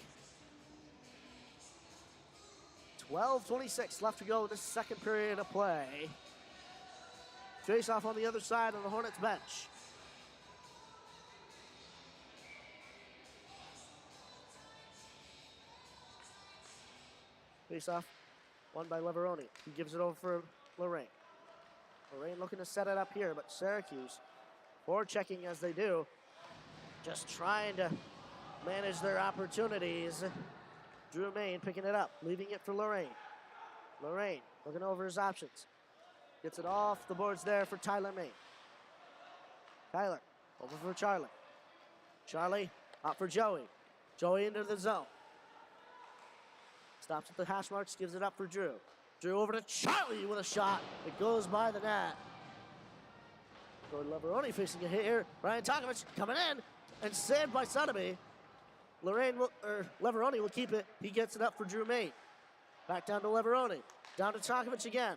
12:26 left to go in this second period of play. Face off on the other side of the Hornets bench. Face off, won by Leveroni. He gives it over for Lorraine. Lorraine looking to set it up here, but Syracuse, forechecking as they do, just trying to manage their opportunities. Drew Maine picking it up, leaving it for Lorraine. Lorraine looking over his options. Gets it off the boards there for Tyler Maine. Tyler over for Charlie. Charlie out for Joey. Joey into the zone. Stops at the hash marks, gives it up for Drew. Drew over to Charlie with a shot. It goes by the net. So Leveroni facing a hit here. Ryan Tokovich coming in and saved by Sotheby. Leveroni will keep it. He gets it up for Drew Main. Back down to Leveroni. Down to Tokovich again.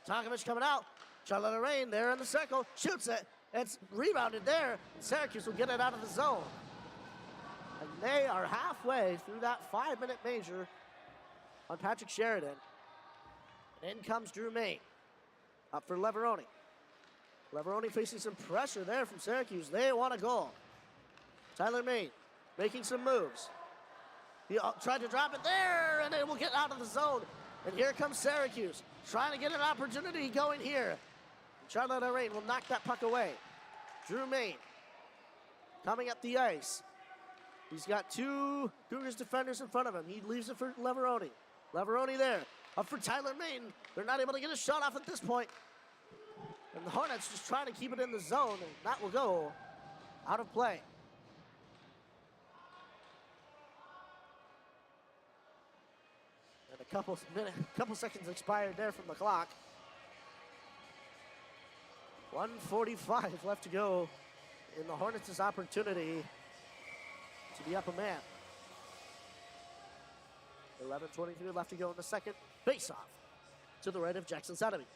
Tokovich coming out. Charlotte Lorraine there in the circle. Shoots it. It's rebounded there. Syracuse will get it out of the zone. And they are halfway through that 5-minute major on Patrick Sheridan. And in comes Drew Main. Up for Leveroni. Leveroni facing some pressure there from Syracuse. They want a goal. Tyler Main making some moves. He tried to drop it there, and it will get out of the zone. And here comes Syracuse, trying to get an opportunity going here. Charlotte Lorraine will knock that puck away. Drew Main coming up the ice. He's got two Cougars defenders in front of him. He leaves it for Leveroni. Leveroni there. Up for Tyler Main. They're not able to get a shot off at this point. And the Hornets just trying to keep it in the zone, and that will go out of play. And a couple seconds expired there from the clock. 1:45 left to go in the Hornets' opportunity to be up a man. 11:23 left to go in the second. Face-off to the right of Jackson Sotheby.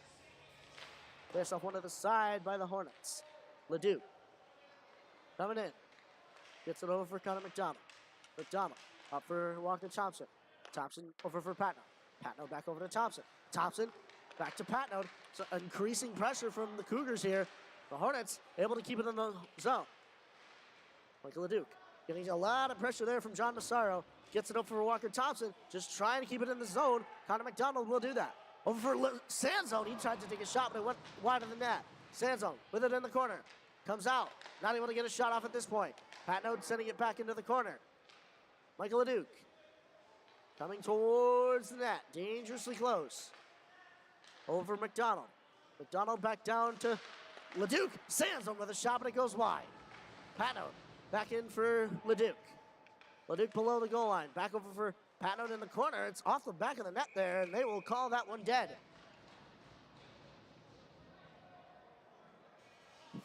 Face-off one to the side by the Hornets. Leduc coming in. Gets it over for Connor McDonald. McDonald up for Walker Thompson. Thompson over for Patno. Patno back over to Thompson. Thompson back to Patno. So increasing pressure from the Cougars here. The Hornets able to keep it in the zone. Michael Leduc getting a lot of pressure there from John Massaro. Gets it over for Walker Thompson. Just trying to keep it in the zone. Connor McDonald will do that. Over for Sanzone. He tried to take a shot, but it went wide of the net. Sanzone with it in the corner. Comes out. Not able to get a shot off at this point. Patno sending it back into the corner. Michael Leduc coming towards the net. Dangerously close. Over McDonald. McDonald back down to Leduc. Sanzone with a shot, but it goes wide. Patno back in for Leduc. Leduc below the goal line. Back over for Patno in the corner. It's off the back of the net there, and they will call that one dead.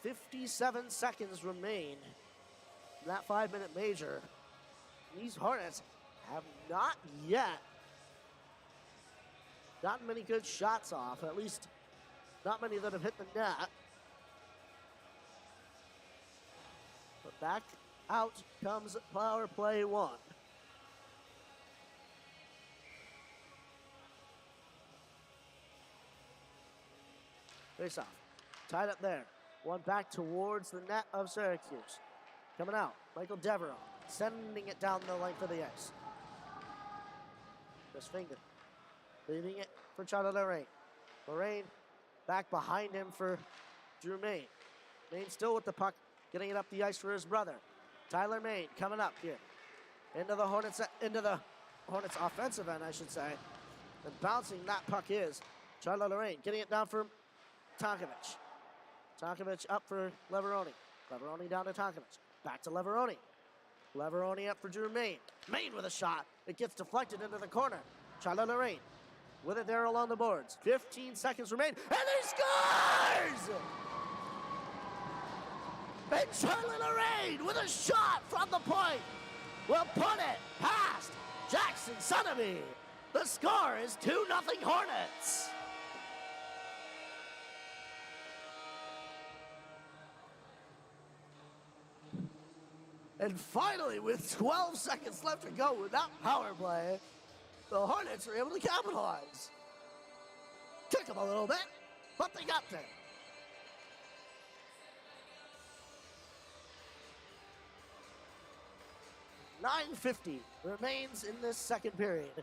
57 seconds remain in that 5-minute major. These Hornets have not yet gotten many good shots off, at least not many that have hit the net. But back out comes power play one. Face off. Tied up there. One back towards the net of Syracuse. Coming out. Michael Devereaux sending it down the length of the ice. Chris Finger leaving it for Charlotte Lorraine. Lorraine back behind him for Drew Main. Main still with the puck, getting it up the ice for his brother. Tyler Main coming up here. Into the Hornets offensive end, I should say. And bouncing that puck is Charlotte Lorraine. Getting it down for Tonkovich. Tonkovich up for Leveroni. Leveroni down to Tonkovich. Back to Leveroni. Leveroni up for Drew Main. Main with a shot. It gets deflected into the corner. Charlotte Lorraine with it there along the boards. 15 seconds remain, and he scores! And Charlotte Lorraine with a shot from the point will put it past Jackson Sotheby. The score is 2-0 Hornets. And finally, with 12 seconds left to go with that power play, the Hornets are able to capitalize. Took them a little bit, but they got there. .950 remains in this second period.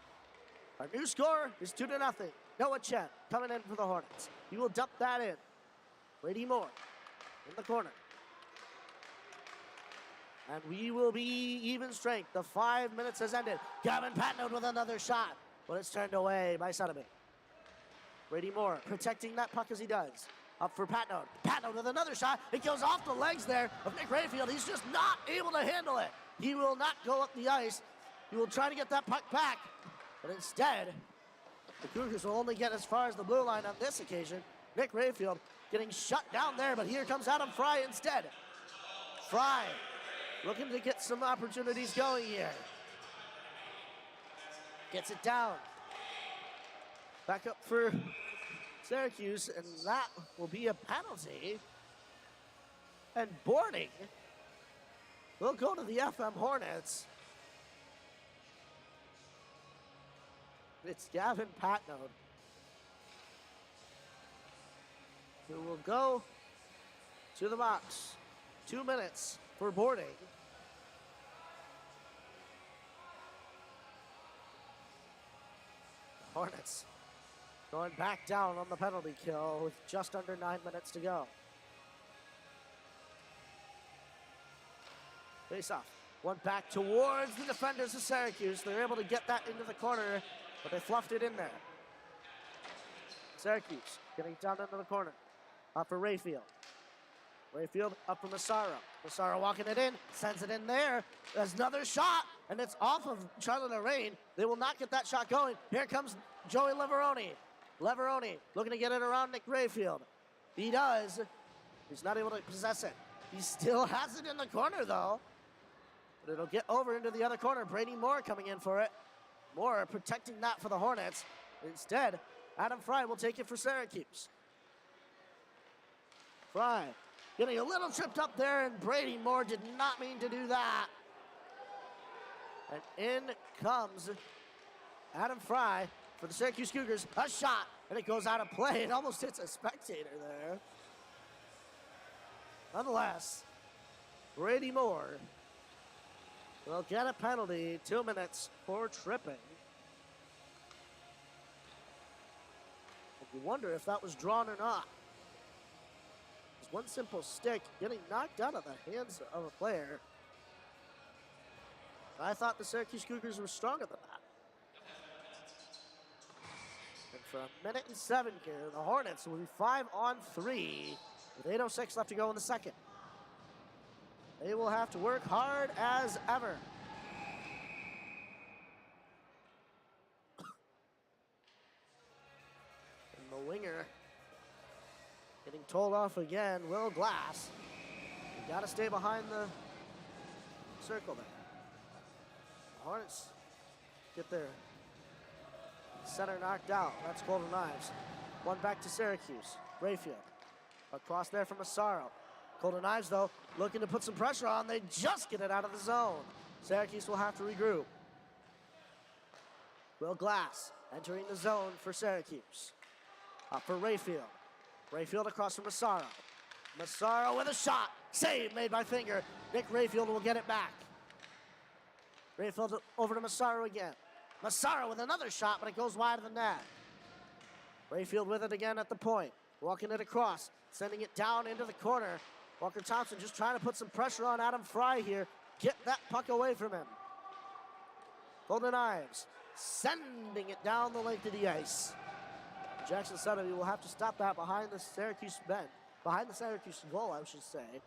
Our new score is 2-0. Noah Chen coming in for the Hornets. He will dump that in. Brady Moore in the corner. And we will be even strength. The 5 minutes has ended. Gavin Patno with another shot, but it's turned away by Sotheby. Brady Moore protecting that puck as he does. Up for Patno. Patno with another shot. It goes off the legs there of Nick Rayfield. He's just not able to handle it. He will not go up the ice. He will try to get that puck back, but instead, the Cougars will only get as far as the blue line on this occasion. Nick Rayfield getting shut down there, but here comes Adam Fry instead. Fry looking to get some opportunities going here. Gets it down. Back up for Syracuse, and that will be a penalty. And boarding will go to the FM Hornets. It's Gavin Patnode who will go to the box. 2 minutes for boarding. Hornets going back down on the penalty kill with just under 9 minutes to go. Face off. One back towards the defenders of Syracuse. They're able to get that into the corner, but they fluffed it in there. Syracuse getting down into the corner. Up for Rayfield. Rayfield up for Massaro. Massaro walking it in, sends it in there. There's another shot, and it's off of Charlotte Lorraine. They will not get that shot going. Here comes Joey Leveroni. Leveroni looking to get it around Nick Rayfield. He does. He's not able to possess it. He still has it in the corner, though. But it'll get over into the other corner. Brady Moore coming in for it. Moore protecting that for the Hornets. Instead, Adam Fry will take it for Syracuse. Fry getting a little tripped up there, and Brady Moore did not mean to do that. And in comes Adam Fry for the Syracuse Cougars. A shot, and it goes out of play. It almost hits a spectator there. Nonetheless, Brady Moore will get a penalty, 2 minutes for tripping. You wonder if that was drawn or not. It's one simple stick getting knocked out of the hands of a player. I thought the Syracuse Cougars were stronger than that. And for 1:07 here, the Hornets will be 5-on-3 with 8:06 left to go in the second. They will have to work hard as ever. And the winger getting told off again, Will Glass. You got to stay behind the circle there. The Hornets get their center knocked out. That's Golden Knives. One back to Syracuse. Rayfield. Across there from Massaro. Golden Knives, though, looking to put some pressure on. They just get it out of the zone. Syracuse will have to regroup. Will Glass entering the zone for Syracuse. Up for Rayfield. Rayfield across from Massaro. Massaro with a shot. Save made by Finger. Nick Rayfield will get it back. Rayfield over to Massaro again. Massaro with another shot, but it goes wide of the net. Rayfield with it again at the point. Walking it across. Sending it down into the corner. Walker Thompson just trying to put some pressure on Adam Fry here. Get that puck away from him. Golden Knives sending it down the length of the ice. Jackson Sotheby will have to stop that behind the Syracuse bench. Behind the Syracuse goal, I should say.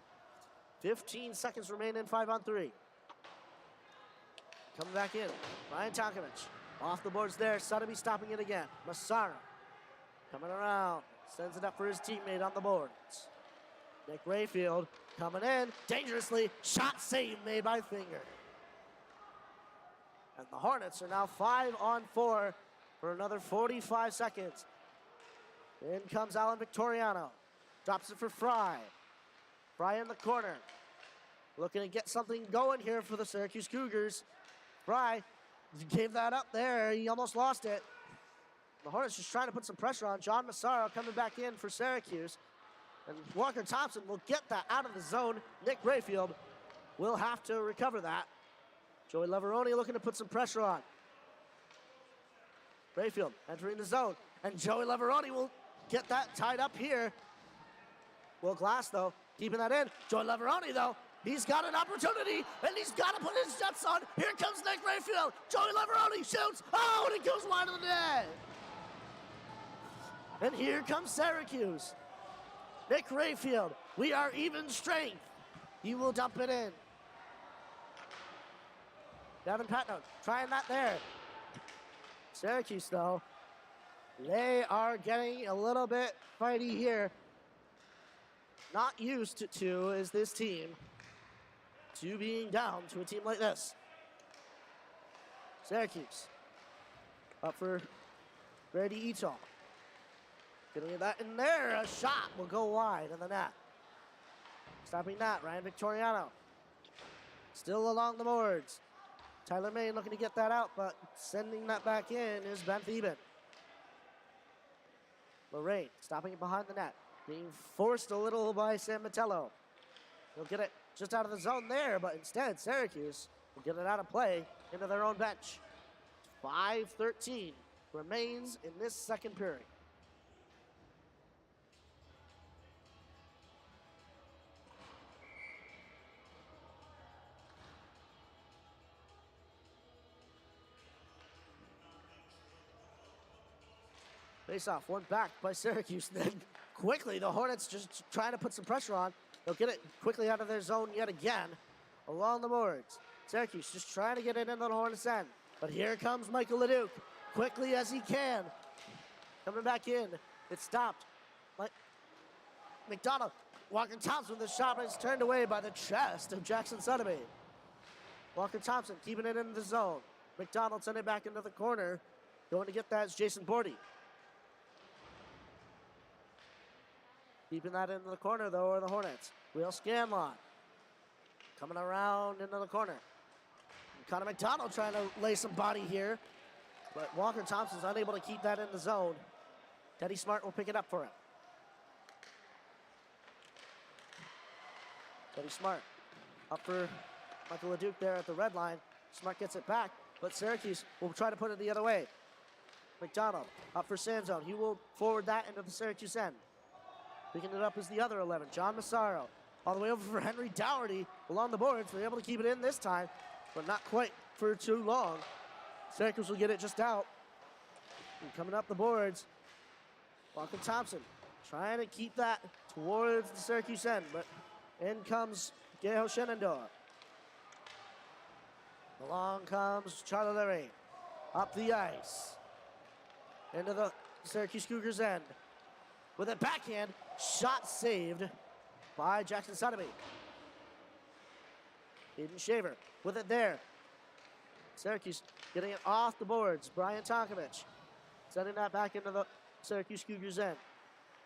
15 seconds remain in 5-on-3. Coming back in. Ryan Tonkovich. Off the boards there. Sotheby stopping it again. Massaro coming around. Sends it up for his teammate on the boards. Nick Rayfield coming in dangerously. Shot save made by Finger. And the Hornets are now 5-on-4 for another 45 seconds. In comes Alan Victoriano. Drops it for Fry. Fry in the corner. Looking to get something going here for the Syracuse Cougars. Fry gave that up there. He almost lost it. The Hornets just trying to put some pressure on. John Massaro coming back in for Syracuse. And Walker Thompson will get that out of the zone. Nick Rayfield will have to recover that. Joey Leveroni looking to put some pressure on. Rayfield entering the zone. And Joey Leveroni will get that tied up here. Will Glass, though, keeping that in. Joey Leveroni, though, he's got an opportunity, and he's got to put his jets on. Here comes Nick Rayfield. Joey Leveroni shoots. Oh, and it goes wide of the net. And here comes Syracuse. Nick Rayfield, we are even strength. He will dump it in. Gavin Patnode trying that there. Syracuse, though, They are getting a little bit fighty here. Not used to is this team to being down to a team like this. Syracuse up for Brady Etal. Getting that in there. A shot will go wide in the net. Stopping that, Ryan Victoriano. Still along the boards. Tyler May looking to get that out, but sending that back in is Ben Theben. Lorraine stopping it behind the net. Being forced a little by San Matello. He'll get it just out of the zone there, but instead Syracuse will get it out of play into their own bench. 5:13 remains in this second period. Face-off, one back by Syracuse. Then quickly, the Hornets just trying to put some pressure on. They'll get it quickly out of their zone yet again along the boards. Syracuse just trying to get it into the Hornets' end. But here comes Michael Leduc, quickly as he can. Coming back in. It's stopped. McDonald, Walker Thompson with the shot, but it's turned away by the chest of Jackson Sotheby. Walker Thompson keeping it in the zone. McDonald sent it back into the corner. Going to get that is Jason Bordy. Keeping that into the corner, though, are the Hornets. Will Scanlon coming around into the corner. Connor McDonald trying to lay some body here, but Walker Thompson's unable to keep that in the zone. Teddy Smart will pick it up for him. Teddy Smart up for Michael Leduc there at the red line. Smart gets it back, but Syracuse will try to put it the other way. McDonald up for Sanzone. He will forward that into the Syracuse end. Picking it up is the other 11, John Massaro. All the way over for Henry Dougherty along the boards. They're able to keep it in this time, but not quite for too long. Syracuse will get it just out. And coming up the boards, Walker Thompson trying to keep that towards the Syracuse end, but in comes Gail Shenandoah. Along comes Charlie Lorraine. Up the ice. Into the Syracuse Cougars end. With a backhand, shot saved by Jackson Sotheby. Aiden Shaver with it there. Syracuse getting it off the boards. Brian Tonkovich sending that back into the Syracuse Cougars end.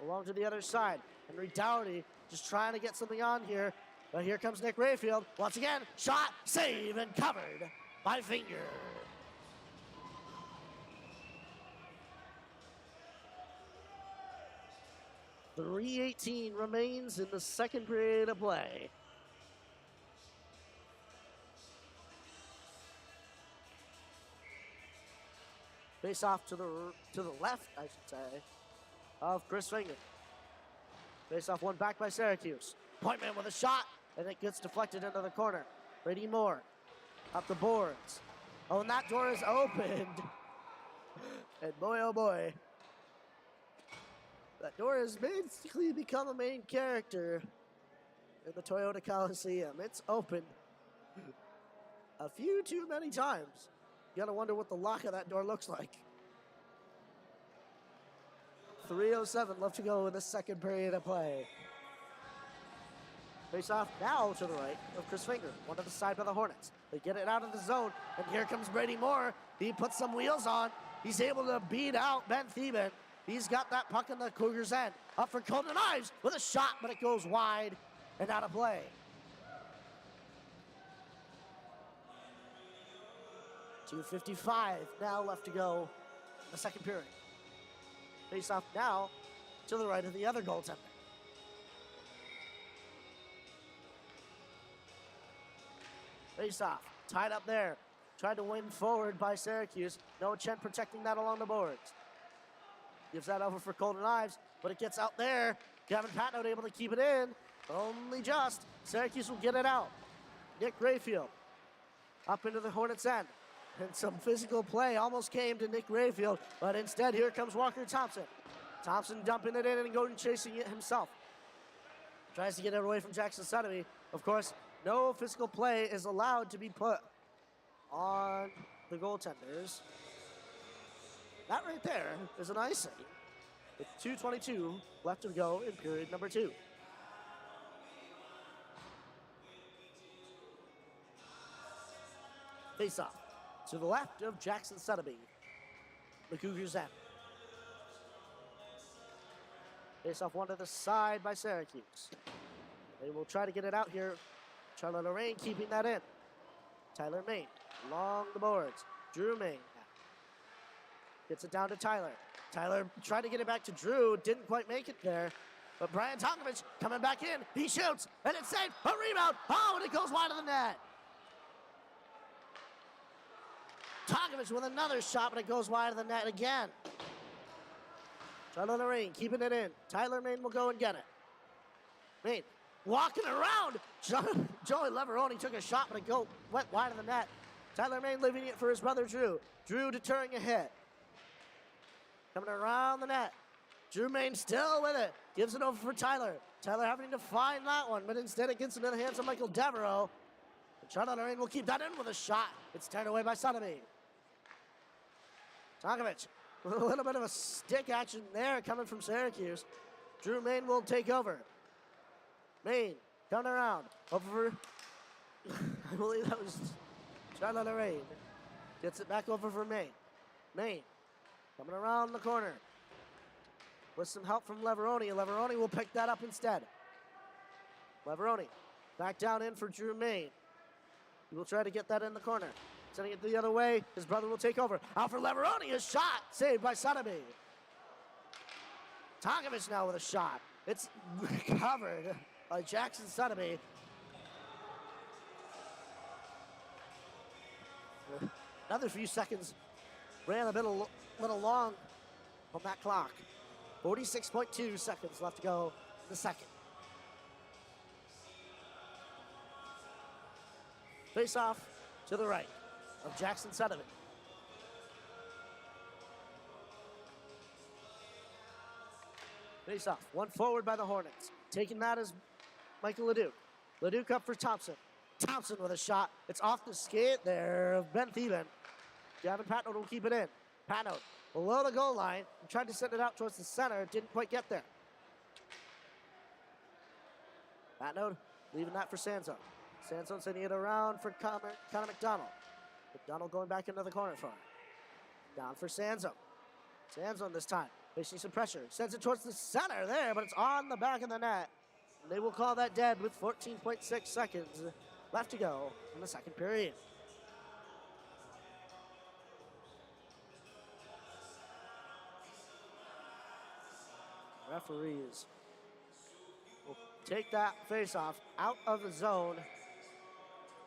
Along to the other side. Henry Dougherty just trying to get something on here. But here comes Nick Rayfield. Once again, shot, save, and covered by Finger. .318 remains in the second period of play. Face off to the left, I should say, of Chris Finger. Face off one back by Syracuse. Pointman with a shot, and it gets deflected into the corner. Brady Moore up the boards. Oh, and that door is opened. And boy, oh boy. That door has basically become a main character in the Toyota Coliseum. It's opened a few too many times. You gotta wonder what the lock of that door looks like. 3:07 left to go in the second period of play. Face off now to the right of Chris Finger. One to the side by the Hornets. They get it out of the zone, and here comes Brady Moore. He puts some wheels on. He's able to beat out Ben Theben. He's got that puck in the Cougars' end. Up for Colton Ives with a shot, but it goes wide and out of play. .255 now left to go in the second period. Face off now to the right of the other goaltender. Face off, tied up there. Tried to win forward by Syracuse. Noah Chen protecting that along the boards. Gives that over for Colton Ives, but it gets out there. Gavin Patnoe able to keep it in. Only just. Syracuse will get it out. Nick Rayfield up into the Hornets' end. And some physical play almost came to Nick Rayfield, but instead here comes Walker Thompson. Thompson dumping it in and going chasing it himself. Tries to get it away from Jackson Sotheby. Of course, no physical play is allowed to be put on the goaltenders. That right there is an icing. With 2:22 left to go in period number 2. Face off to the left of Jackson Sotheby. The Cougars end. Face off one to the side by Syracuse. They will try to get it out here. Charlotte Lorraine keeping that in. Tyler Main along the boards. Drew Main gets it down to Tyler. Tyler tried to get it back to Drew. Didn't quite make it there. But Brian Tonkovich coming back in. He shoots, and it's saved. A rebound. Oh, and it goes wide of the net. Tonkovich with another shot, but it goes wide of the net again. Charlotte Lorraine keeping it in. Tyler Main will go and get it. Main walking around. Joey Leveroni took a shot, but it went wide of the net. Tyler Main leaving it for his brother Drew. Drew deterring a hit. Coming around the net. Drew Main still with it. Gives it over for Tyler. Tyler having to find that one, but instead it gets into the hands of Michael Devereaux. And Charlotte Lorraine will keep that in with a shot. It's turned away by Sotheby. Tonkovich, a little bit of a stick action there coming from Syracuse. Drew Main will take over. Main coming around. Over for, I believe that was Charlotte Lorraine. Gets it back over for Main. Main coming around the corner. With some help from Leveroni. Leveroni will pick that up instead. Leveroni back down in for Drew Main. He will try to get that in the corner. Sending it the other way. His brother will take over. Out for Leveroni. A shot saved by Sotheby. Tonkovich now with a shot. It's covered by Jackson Sotheby. Another few seconds ran a little long on that clock. 46.2 seconds left to go in the second. Face off to the right of Jackson Sotheby. Face off. One forward by the Hornets. Taking that is Michael Leduc. Leduc up for Thompson. Thompson with a shot. It's off the skate there of Ben Theben. Gavin Patnode will keep it in. Patnode below the goal line. Tried to send it out towards the center. Didn't quite get there. Patnode leaving that for Sanzo. Sanzo sending it around for Connor McDonald. McDonald going back into the corner for him. Down for Sanzo. Sanzo this time facing some pressure. Sends it towards the center there, but it's on the back of the net. And they will call that dead with 14.6 seconds left to go in the second period. Referees will take that face-off out of the zone.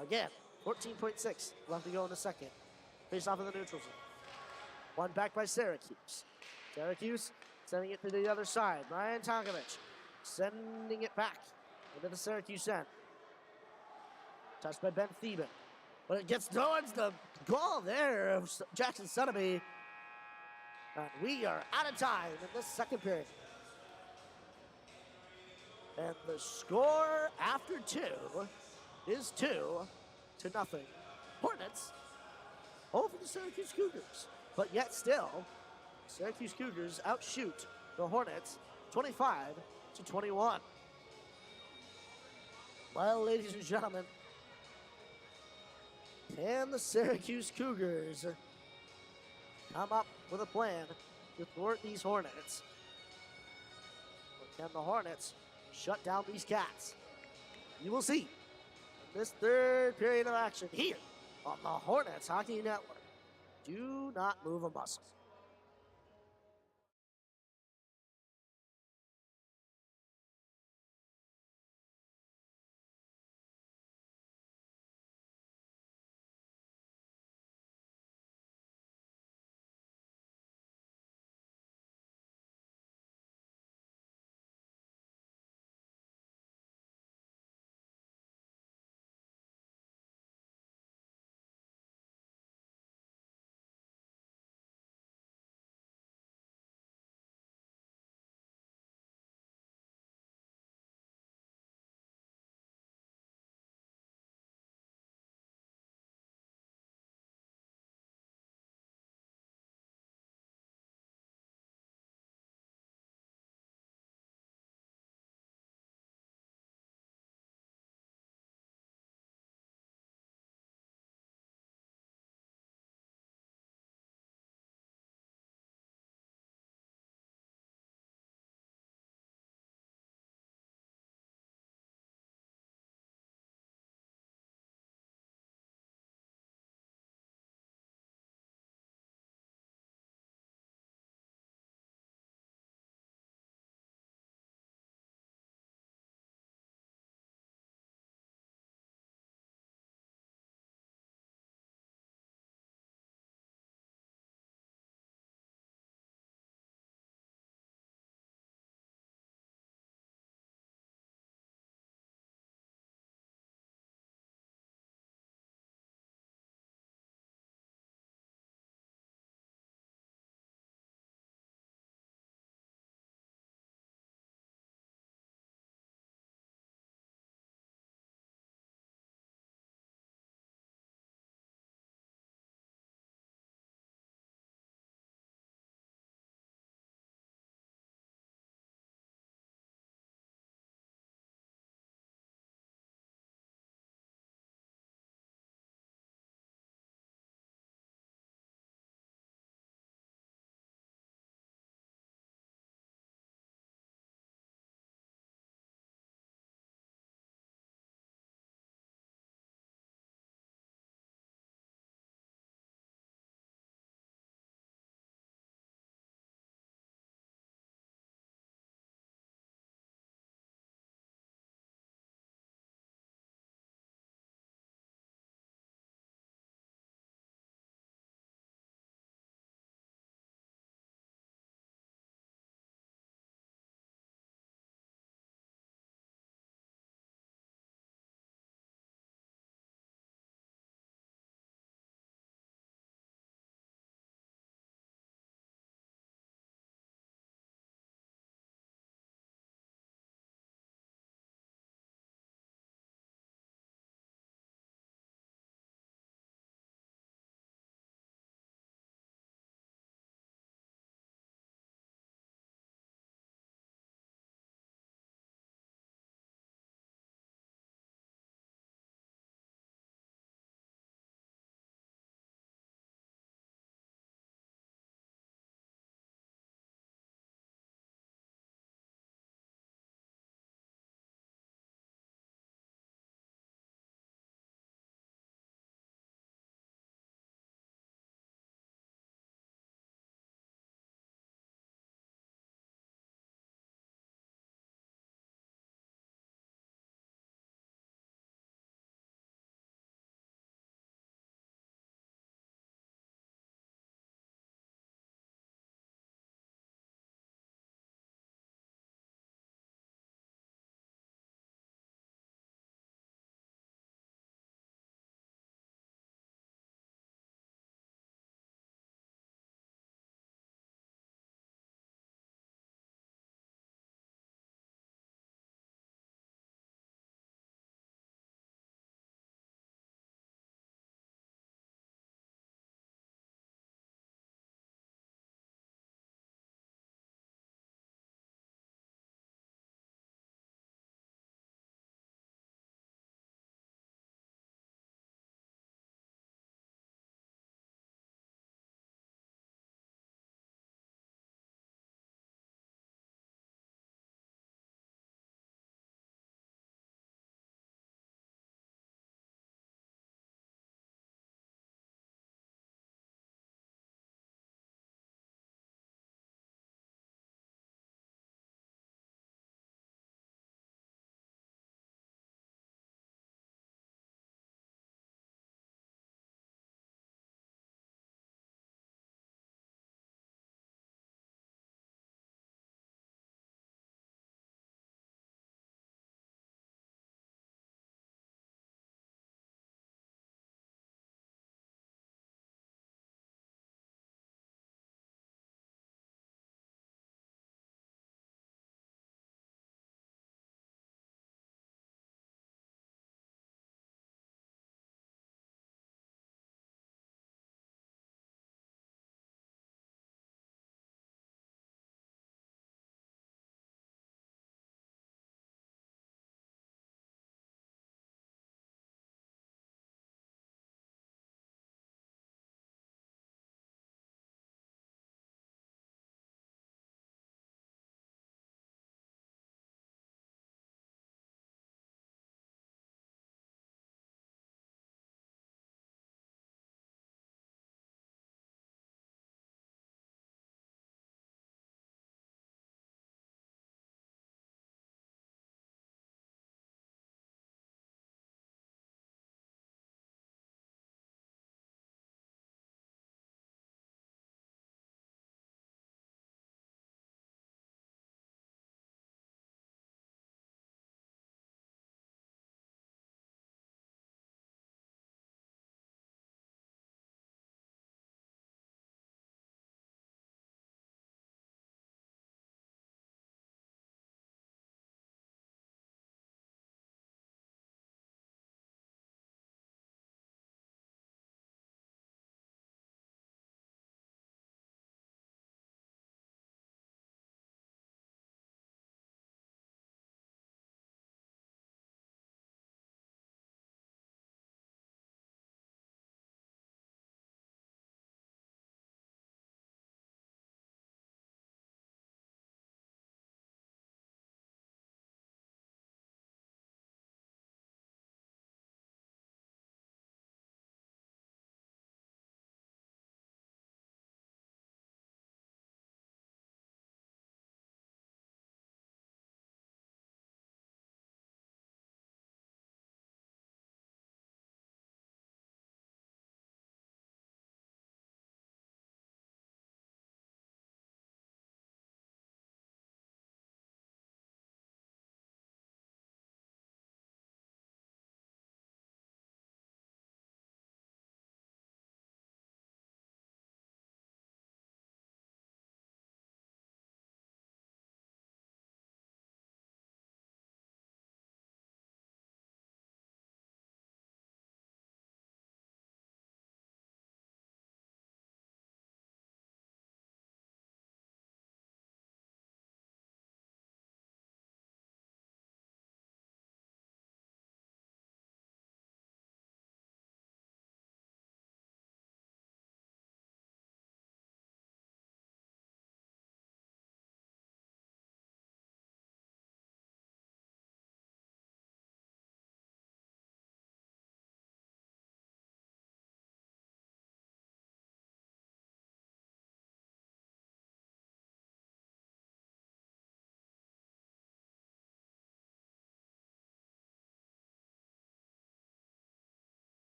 Again, 14.6 left to go in the second. Face-off in the neutral zone. One back by Syracuse. Syracuse sending it to the other side. Brian Tonkovich sending it back into the Syracuse end. Touched by Ben Theben. But it gets towards the goal there of Jackson Sotheby. And we are out of time in this second period. And the score after 2 is 2-0. Hornets over the Syracuse Cougars. But yet still, Syracuse Cougars outshoot the Hornets 25-21. Well, ladies and gentlemen, can the Syracuse Cougars come up with a plan to thwart these Hornets? Or can the Hornets shut down these Cats? You will see in this third period of action here on the Hornets Hockey Network. Do not move a muscle.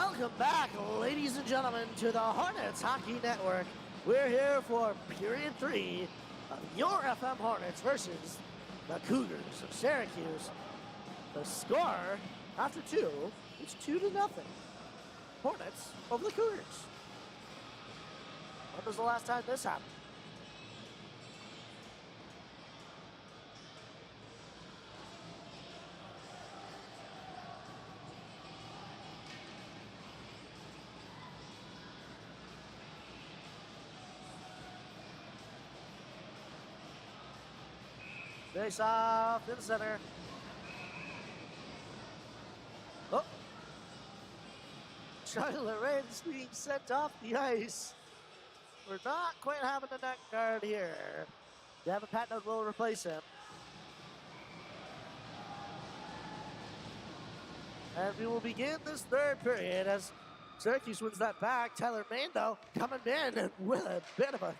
Welcome back, ladies and gentlemen, to the Hornets Hockey Network. We're here for period 3 of your FM Hornets versus the Cougars of Syracuse. The score after 2 is 2-0. Hornets over the Cougars. When was the last time this happened? Face off in the center. Oh. Charlie Lorenz being sent off the ice. We're not quite having a net guard here. Gavin Patnode will replace him. And we will begin this third period as Syracuse wins that back. Tyler Mando coming in with a bit of a...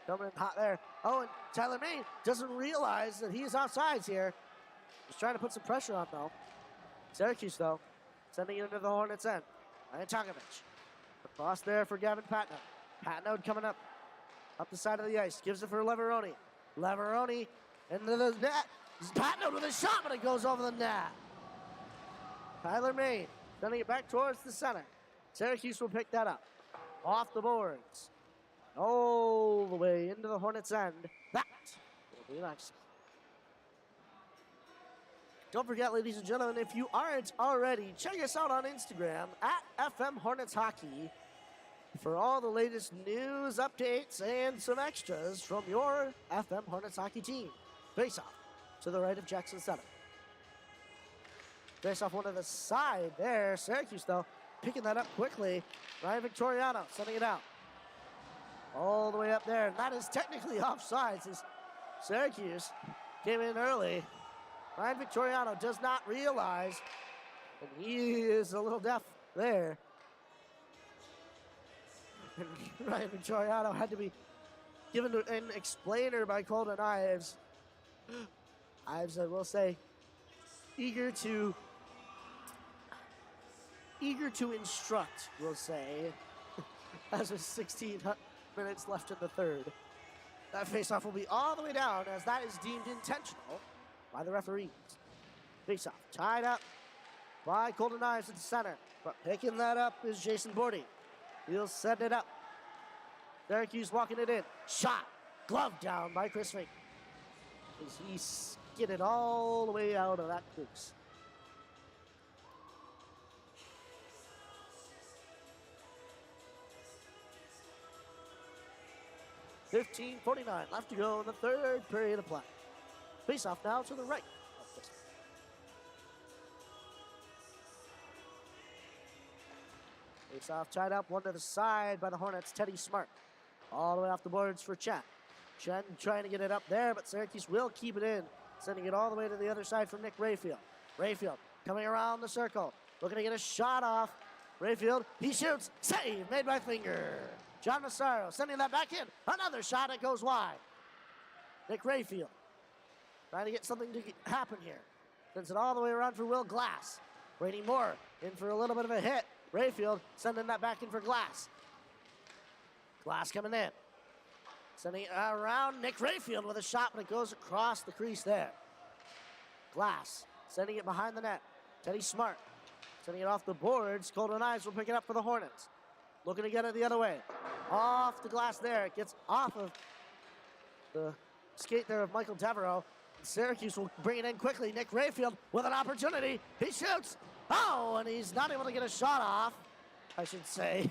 Coming in hot there. Oh, and Tyler May doesn't realize that he's offsides here. He's trying to put some pressure on, though. Syracuse, though, sending it into the Hornets' end. Ryan Tonkovich. Across there for Gavin Patnode. Patnode coming up the side of the ice. Gives it for Leveroni. Leveroni into the net. Patnode with a shot, but it goes over the net. Tyler May sending it back towards the center. Syracuse will pick that up. Off the boards. All the way into the Hornets' end. That will be nice. Don't forget, ladies and gentlemen, if you aren't already, check us out on Instagram at FM Hornets Hockey for all the latest news, updates, and some extras from your FM Hornets Hockey team. Face off to the right of Jackson Center. Face off one to the side there. Syracuse, though, picking that up quickly. Ryan Victoriano sending it out. All the way up there. And that is technically offsides as Syracuse came in early. Ryan Victoriano does not realize, and he is a little deaf there. And Ryan Victoriano had to be given an explainer by Colton Ives. Ives, I will say, eager to instruct, we'll say, as with 16 minutes left in the third. That faceoff will be all the way down as that is deemed intentional by the referees. Faceoff tied up by Colton Ives at the center. But picking that up is Jason Bordy. He'll set it up. Syracuse walking it in. Shot. Glove down by Chris Fink. As he skidded all the way out of that crease. .15:49 left to go in the third period of play. Face off now to the right. Face off tied up, one to the side by the Hornets, Teddy Smart. All the way off the boards for Chen. Chen trying to get it up there, but Syracuse will keep it in. Sending it all the way to the other side for Nick Rayfield. Rayfield coming around the circle. Looking to get a shot off. Rayfield, he shoots. Save made by Finger. John Massaro sending that back in. Another shot, it goes wide. Nick Rayfield trying to get something to happen here. Sends it all the way around for Will Glass. Brady Moore in for a little bit of a hit. Rayfield sending that back in for Glass. Glass coming in. Sending it around Nick Rayfield with a shot, but it goes across the crease there. Glass sending it behind the net. Teddy Smart sending it off the boards. Colton Ives will pick it up for the Hornets. Looking to get it the other way. Off the glass there. It gets off of the skate there of Michael Devereaux. Syracuse will bring it in quickly. Nick Rayfield with an opportunity. He shoots. Oh, and he's not able to get a shot off, I should say.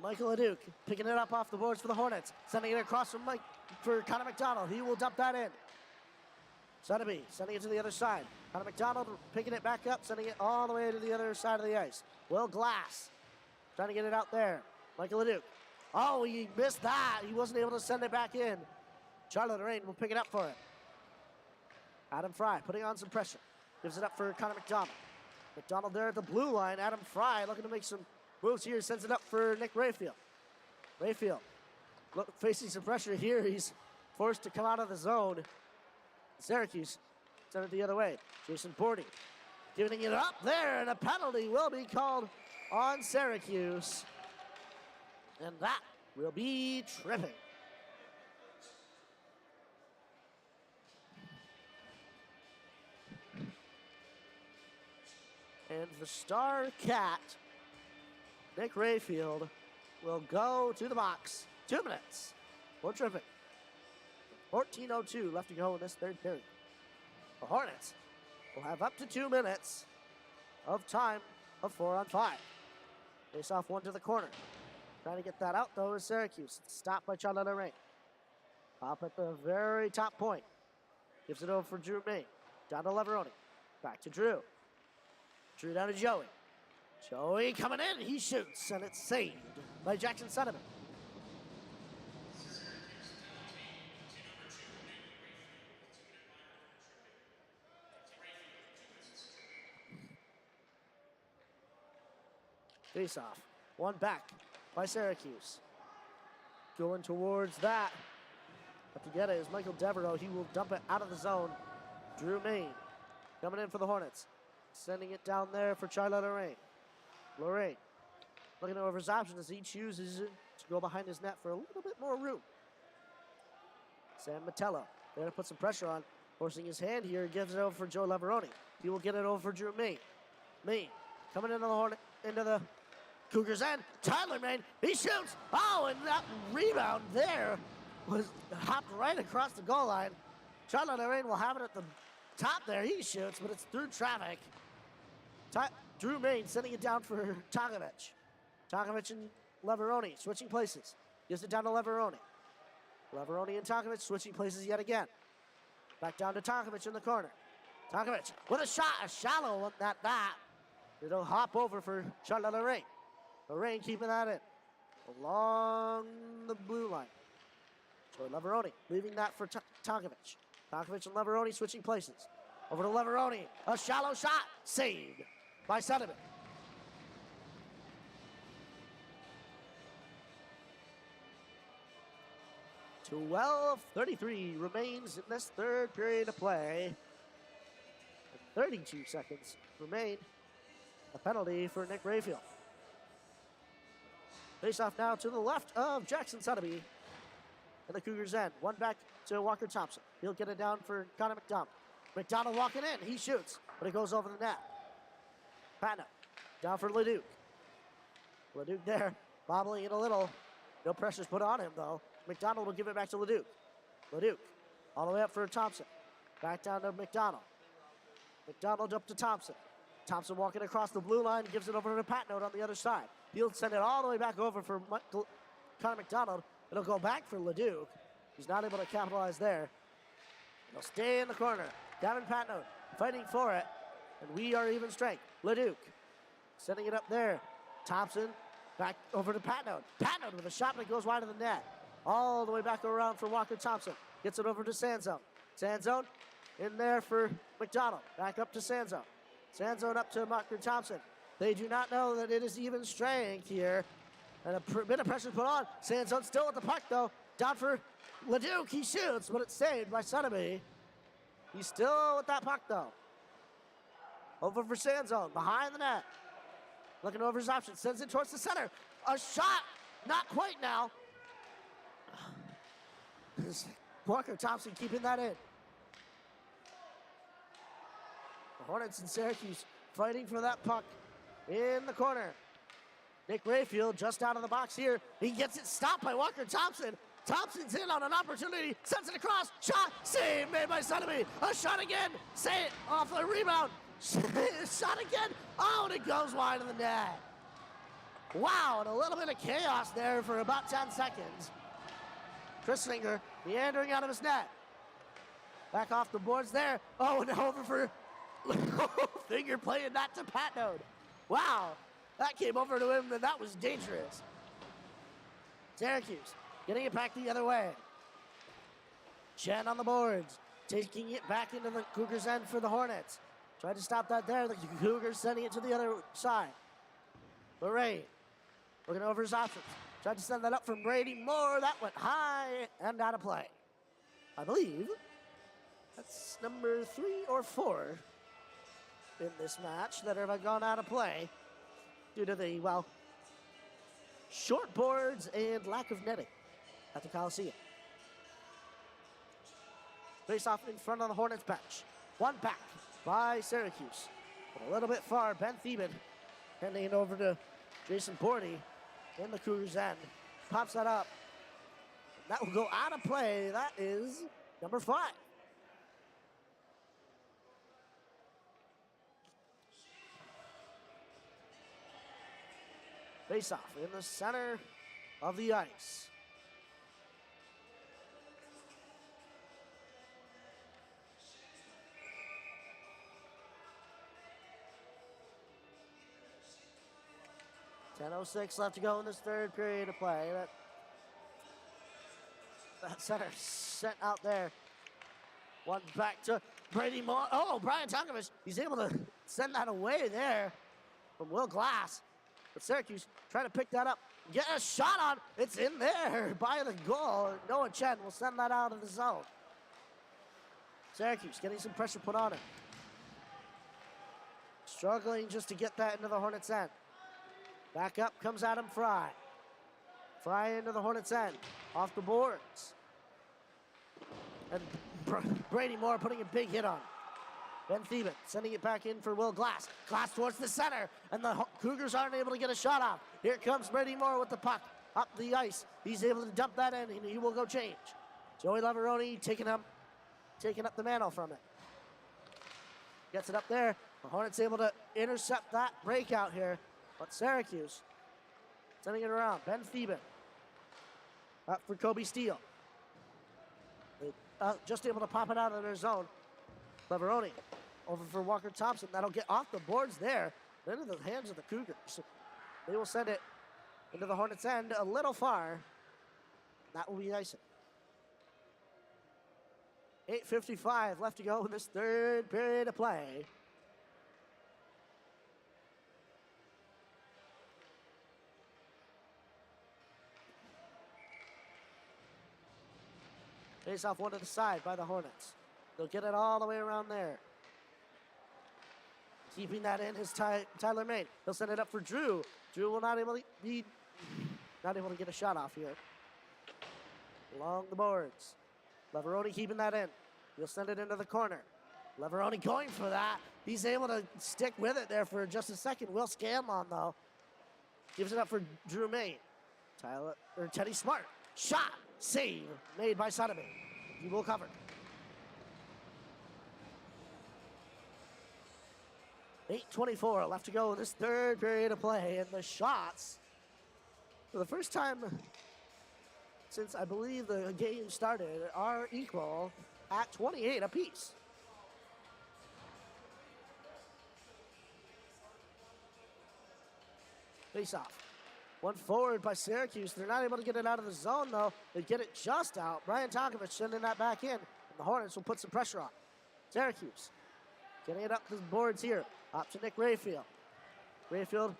Michael Leduc picking it up off the boards for the Hornets. Sending it across for Connor McDonald. He will dump that in. Sotheby sending it to the other side. Connor McDonald picking it back up, sending it all the way to the other side of the ice. Will Glass trying to get it out there. Michael Leduc. Oh, he missed that. He wasn't able to send it back in. Charlotte Lorraine will pick it up for it. Adam Fry putting on some pressure. Gives it up for Connor McDonald. McDonald there at the blue line. Adam Fry looking to make some moves here. Sends it up for Nick Rayfield. Rayfield facing some pressure here. He's forced to come out of the zone. Syracuse Send it the other way. Jason Bordy giving it up there, and a penalty will be called on Syracuse. And that will be tripping. And the star cat, Nick Rayfield, will go to the box. 2 minutes. We're tripping. 14:02 left to go in this third period. The Hornets will have up to 2 minutes of time of 4-on-5. Face off one to the corner. Trying to get that out, though, is Syracuse. It's stopped by Charlotte Rain. Up at the very top point. Gives it over for Fu-Mei. Down to Leveroni. Back to Drew. Drew down to Joey. Joey coming in. He shoots, and it's saved by Jackson Sutherland. Face off. One back by Syracuse. Going towards that. But to get it is Michael Devereaux. He will dump it out of the zone. Drew Main coming in for the Hornets. Sending it down there for Charlotte Lorraine. Lorraine looking over his options as he chooses to go behind his net for a little bit more room. Sam Metella there to put some pressure on. Forcing his hand here. Gives it over for Joe Leveroni. He will get it over for Drew Main. Main coming into the Cougars end. Tyler Main, he shoots. Oh, and that rebound there was hopped right across the goal line. Charlotte Lorraine will have it at the top there. He shoots, but it's through traffic. Drew Main sending it down for Tonkovic. Tonkovic and Leveroni switching places. Gives it down to Leveroni. Leveroni and Tonkovic switching places yet again. Back down to Tonkovic in the corner. Tonkovic with a shot, a shallow one at that. It'll hop over for Charlotte Lorraine. Lorraine keeping that in. Along the blue line. So Leveroni leaving that for Tonkovic. Tonkovic and Leveroni switching places. Over to Leveroni. A shallow shot. Saved by Sutherland. .12:33 remains in this third period of play. And 32 seconds remain. A penalty for Nick Rayfield. Face off now to the left of Jackson Sotheby. And the Cougars end. One back to Walker Thompson. He'll get it down for Connor McDonald. McDonald walking in. He shoots, but it goes over the net. Patna down for Leduc. Leduc there, bobbling it a little. No pressure's put on him, though. McDonald will give it back to Leduc. Leduc all the way up for Thompson. Back down to McDonald. McDonald up to Thompson. Thompson walking across the blue line, gives it over to Patnote on the other side. He'll send it all the way back over for Connor McDonald. It'll go back for Leduc. He's not able to capitalize there. It'll stay in the corner. Gavin Patnote fighting for it. And we are even strength. Leduc sending it up there. Thompson back over to Patnote. Patnote with a shot that goes wide of the net. All the way back around for Walker Thompson. Gets it over to Sanzone. Sanzone in there for McDonald. Back up to Sanzone. Sanzone up to Walker Thompson. They do not know that it is even strength here. And a bit of pressure put on. Sanzone still at the puck, though. Down for Leduc. He shoots, but it's saved by Sotheby. He's still with that puck, though. Over for Sanzone. Behind the net. Looking over his options. Sends it towards the center. A shot. Not quite now. Walker Thompson keeping that in. The Hornets and Syracuse fighting for that puck in the corner. Nick Rayfield just out of the box here. He gets it stopped by Walker Thompson. Thompson's in on an opportunity. Sends it across. Shot. Save made by Sotheby. A shot again. Say it off the rebound. Shot again. Oh, and it goes wide of the net. Wow, and a little bit of chaos there for about 10 seconds. Chris Finger meandering out of his net. Back off the boards there. Oh, and over for Finger playing that to Patnote. Wow, that came over to him, and that was dangerous. Syracuse getting it back the other way. Chen on the boards, taking it back into the Cougars' end for the Hornets. Tried to stop that there. The Cougars sending it to the other side. Lorraine looking over his options. Tried to send that up from Brady Moore. That went high and out of play. I believe That's number 3 or 4 in this match that have gone out of play due to the, well, short boards and lack of netting at the Coliseum. Face off in front of the Hornets bench. One back by Syracuse. A little bit far, Ben Thieben handing it over to Jason Bordy in the Cougars' end. Pops that up. That will go out of play. That is number 5. Face off in the center of the ice. .10:06 left to go in this third period of play. That center sent out there. One back to Brady Moore. Oh, Brian Tungovich, he's able to send that away there from Will Glass. But Syracuse trying to pick that up. Get a shot on. It's in there by the goal. Noah Chen will send that out of the zone. Syracuse getting some pressure put on it. Struggling just to get that into the Hornets' end. Back up comes Adam Fry. Fry into the Hornets' end. Off the boards. And Brady Moore putting a big hit on. Ben Thieben sending it back in for Will Glass. Glass towards the center, and the Cougars aren't able to get a shot off. Here comes Brady Moore with the puck up the ice. He's able to dump that in, and he will go change. Joey Lavaroni taking up the mantle from it. Gets it up there. The Hornets able to intercept that breakout here. But Syracuse sending it around. Ben Thieben up for Kobe Steele. Just able to pop it out of their zone. Lavaroni over for Walker Thompson. That'll get off the boards there. Into the hands of the Cougars. They will send it into the Hornets' end a little far. That will be icing. 8:55 left to go in this third period of play. Face off one to the side by the Hornets. They'll get it all the way around there. Keeping that in is Tyler Main. He'll send it up for Drew. Drew will not able to get a shot off here. Along the boards. Lavaroni keeping that in. He'll send it into the corner. Lavaroni going for that. He's able to stick with it there for just a second. Will Scanlon, though, gives it up for Drew Main. Teddy Smart. Shot. Save made by Sodomy. He will cover. .8:24 left to go in this third period of play. And the shots, for the first time since I believe the game started, are equal at 28 apiece. Face off. One forward by Syracuse. They're not able to get it out of the zone, though. They get it just out. Brian Tonkovich sending that back in. And the Hornets will put some pressure on. Syracuse getting it up the boards here. Up to Nick Rayfield. Rayfield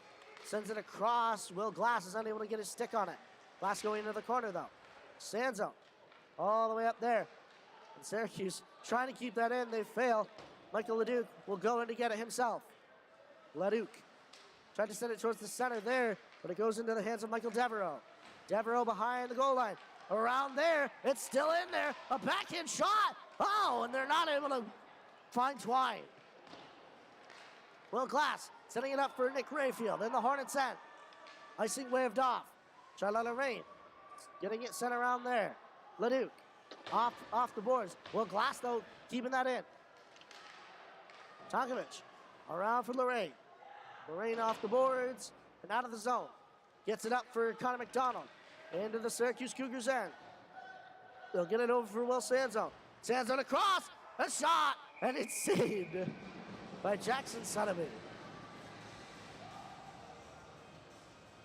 sends it across. Will Glass is unable to get his stick on it. Glass going into the corner, though. Sanzo all the way up there. And Syracuse trying to keep that in. They fail. Michael Leduc will go in to get it himself. Leduc tried to send it towards the center there, but it goes into the hands of Michael Devereaux. Devereaux behind the goal line. Around there, it's still in there. A backhand shot. Oh, and they're not able to find Twine. Will Glass setting it up for Nick Rayfield in the Hornets' end. Icing waved off. Charlotte Lorraine getting it sent around there. Leduc off the boards. Will Glass, though, keeping that in. Tonkovich around for Lorraine. Lorraine off the boards and out of the zone. Gets it up for Connor McDonald. Into the Syracuse Cougars end. They'll get it over for Will Sanzo. Sanzo across. A shot. And it's saved by Jackson Sodomy.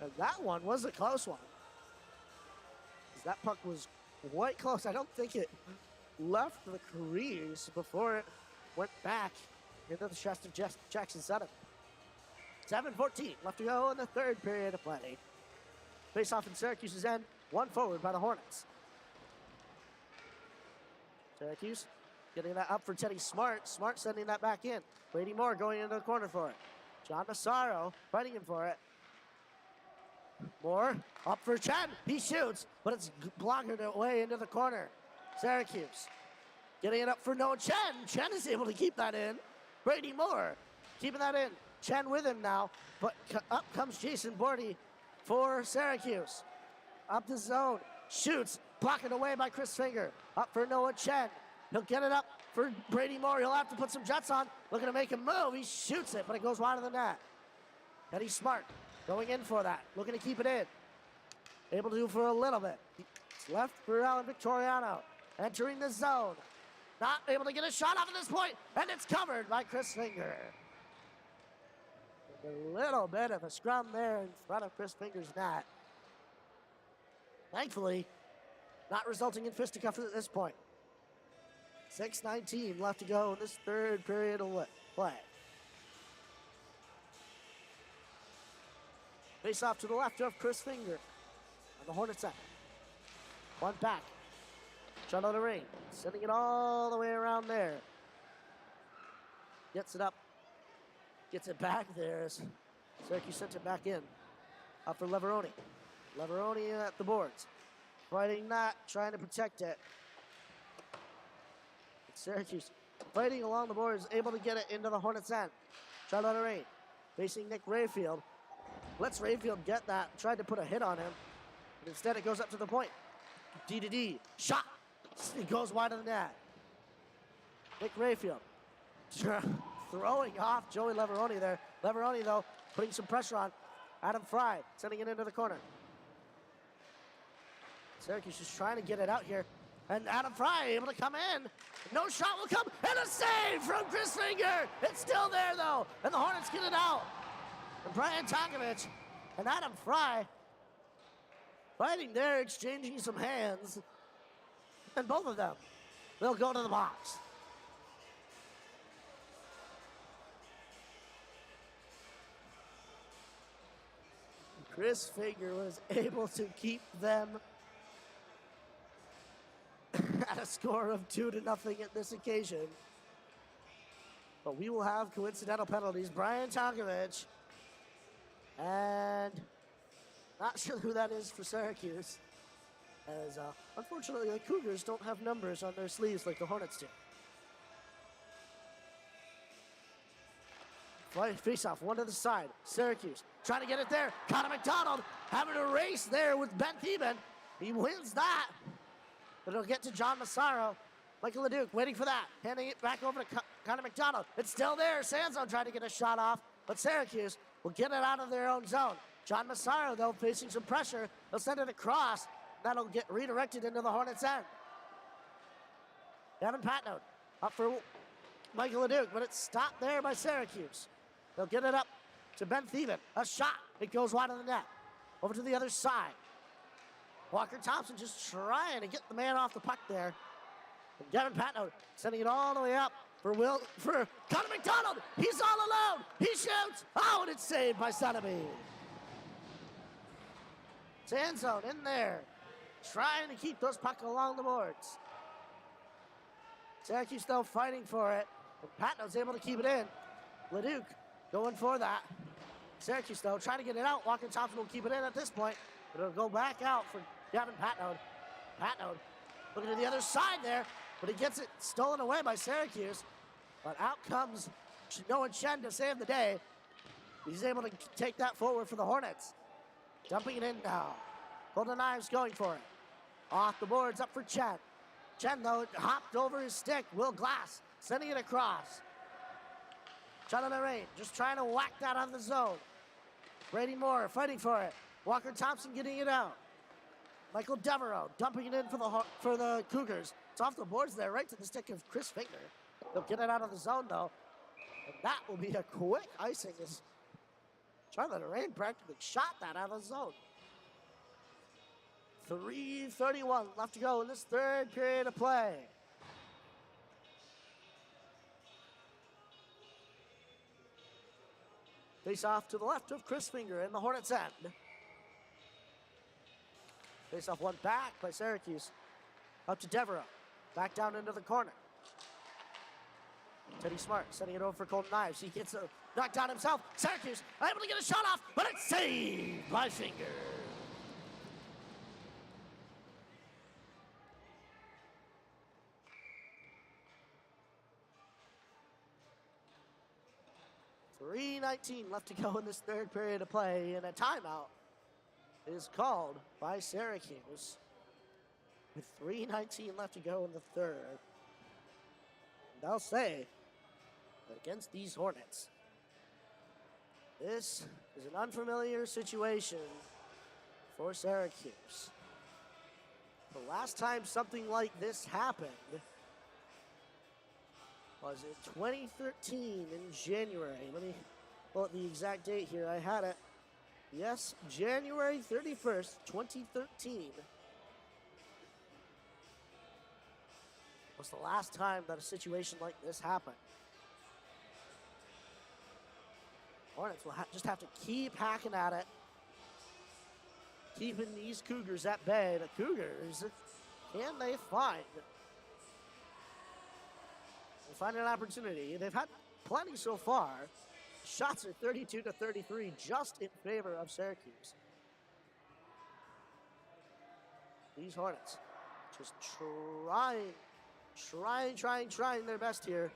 And that one was a close one. That puck was quite close. I don't think it left the crease before it went back into the chest of Jackson Sodomy. 7:14 left to go in the third period of play. Face off in Syracuse's end. One forward by the Hornets. Syracuse Getting that up for Teddy Smart. Smart sending that back in. Brady Moore going into the corner for it. John Massaro fighting him for it. Moore up for Chen. He shoots, but it's blocked away into the corner. Syracuse getting it up for Noah Chen. Chen is able to keep that in. Brady Moore keeping that in. Chen with him now, but up comes Jason Bordy for Syracuse. Up the zone. Shoots. Blocked away by Chris Finger. Up for Noah Chen. He'll get it up for Brady Moore. He'll have to put some jets on. Looking to make a move. He shoots it, but it goes wide of the net. Eddie Smart going in for that. Looking to keep it in. Able to do for a little bit. It's left for Alan Victoriano. Entering the zone. Not able to get a shot off at this point. And it's covered by Chris Finger. A little bit of a scrum there in front of Chris Finger's net. Thankfully, not resulting in fisticuffs at this point. 6:19 left to go in this third period of play. Face off to the left of Chris Finger on the Hornets end. One back. Shot on the ring. Sending it all the way around there. Gets it up. Gets it back there. Syracuse sent it back in. Up for Leveroni. Leveroni at the boards. Fighting that, trying to protect it. Syracuse fighting along the boards, able to get it into the Hornets' end. Shot on the ring. Facing Nick Rayfield. Lets Rayfield get that. Tried to put a hit on him. But instead it goes up to the point. D to D. Shot. It goes wide of the net. Nick Rayfield. Throwing off Joey Leveroni there. Leveroni, though, putting some pressure on Adam Fry. Sending it into the corner. Syracuse just trying to get it out here. And Adam Fry able to come in. No shot will come. And a save from Chris Finger. It's still there, though. And the Hornets get it out. And Brian Tonkovich and Adam Fry fighting there, exchanging some hands. And both of them, they'll go to the box. Chris Finger was able to keep them at a score of 2-0 at this occasion. But we will have coincidental penalties. Brian Tonkovich. And not sure who that is for Syracuse. As unfortunately the Cougars don't have numbers on their sleeves like the Hornets do. Face off, one to the side. Syracuse trying to get it there. Connor McDonald having a race there with Ben Thieben. He wins that. But it'll get to John Massaro. Michael LeDuc waiting for that. Handing it back over to Connor McDonald. It's still there. Sanzone trying to get a shot off. But Syracuse will get it out of their own zone. John Massaro, though, facing some pressure. They'll send it across. That'll get redirected into the Hornets' end. Devin Patnode up for Michael LeDuc, but it's stopped there by Syracuse. They'll get it up to Ben Thieben. A shot. It goes wide of the net. Over to the other side. Walker Thompson just trying to get the man off the puck there. And Devin Patnode sending it all the way up for Connor McDonald. He's all alone. He shoots. Oh, and it's saved by Sotheby. Sanzone in there, trying to keep those pucks along the boards. Syracuse still fighting for it. And Patnode's able to keep it in. LeDuc going for that. Syracuse, though, trying to get it out. Walker Thompson will keep it in at this point. But it'll go back out for Gavin Patnode. Patnode looking to the other side there, but he gets it stolen away by Syracuse. But out comes Noah Chen to save the day. He's able to take that forward for the Hornets. Dumping it in now. Golden Knives going for it. Off the boards, up for Chen. Chen, though, hopped over his stick. Will Glass sending it across. Shot on the range, just trying to whack that out of the zone. Brady Moore fighting for it. Walker Thompson getting it out. Michael Devereaux dumping it in for the Cougars. It's off the boards there, right to the stick of Chris Finger. They'll get it out of the zone, though. And that will be a quick icing as Charlotte Rain practically shot that out of the zone. 3:31 left to go in this third period of play. Face off to the left of Chris Finger in the Hornets' end. Face off one back by Syracuse. Up to Devereaux. Back down into the corner. Teddy Smart setting it over for Colton Ives. He gets knocked down himself. Syracuse able to get a shot off, but it's saved by Finger. .3:19 left to go in this third period of play, and a timeout is called by Syracuse with .3:19 left to go in the third. And I'll say that against these Hornets, this is an unfamiliar situation for Syracuse. The last time something like this happened was in 2013 in January. Let me pull up the exact date here. I had it. Yes, January 31st, 2013 was the last time that a situation like this happened. Hornets will just have to keep hacking at it, keeping these Cougars at bay. The Cougars, can they find an opportunity? They've had plenty so far. Shots are 32-33, just in favor of Syracuse. These Hornets just trying their best here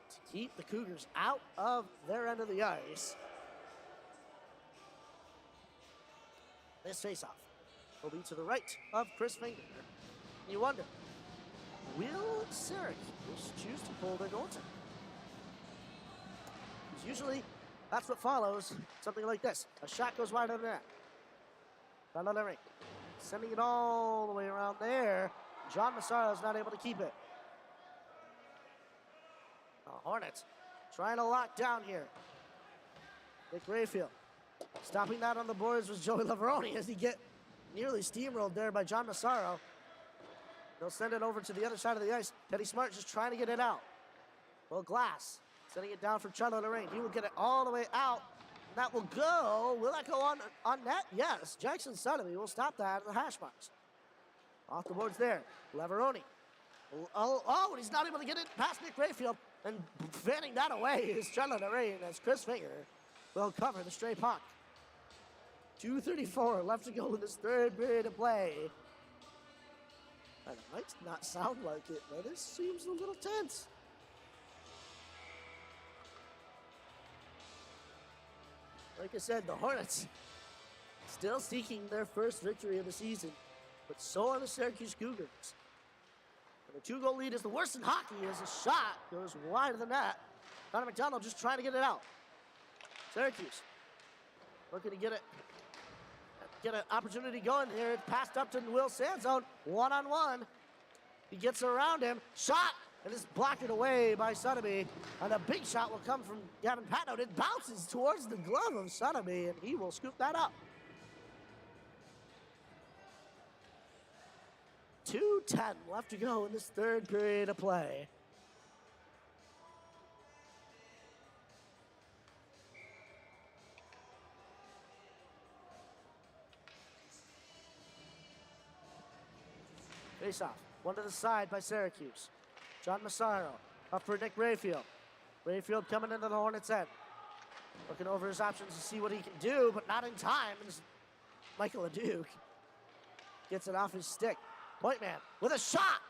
to keep the Cougars out of their end of the ice. This faceoff will be to the right of Chris Finger. You wonder, will Syracuse choose to pull their goaltender? Because usually that's what follows something like this. A shot goes wide of the net. Down on the ring. Sending it all the way around there. John Massaro is not able to keep it. The Hornets trying to lock down here. Nick Rayfield. Stopping that on the boards was Joey Lavaroni as he get nearly steamrolled there by John Massaro. They'll send it over to the other side of the ice. Teddy Smart just trying to get it out. Well, Glass sending it down for Charlo Lorraine. He will get it all the way out. That will go. Will that go on net? Yes. Jackson Sotheby will stop that at the hash marks. Off the boards there. Lavaroni. Oh, and he's not able to get it past Nick Rayfield. And fanning that away is Charlo Lorraine as Chris Finger will cover the stray puck. 2:34 left to go in this third period of play. And it might not sound like it, but this seems a little tense. Like I said, the Hornets still seeking their first victory of the season, but so are the Syracuse Cougars. And the 2-goal lead is the worst in hockey as a shot goes wide of the net. Connor McDonald just trying to get it out. Syracuse looking to get an opportunity going here. It's passed up to Will Sanzone, one-on-one. He gets around him, shot, and is blocked away by Sotheby. And a big shot will come from Gavin Patnoe. It bounces towards the glove of Sotheby, and he will scoop that up. 2:10 left to go in this third period of play. Face off. One to the side by Syracuse. John Massaro up for Nick Rayfield. Rayfield coming into the Hornets' end. Looking over his options to see what he can do, but not in time. And Michael Leduc gets it off his stick. Point man with a shot.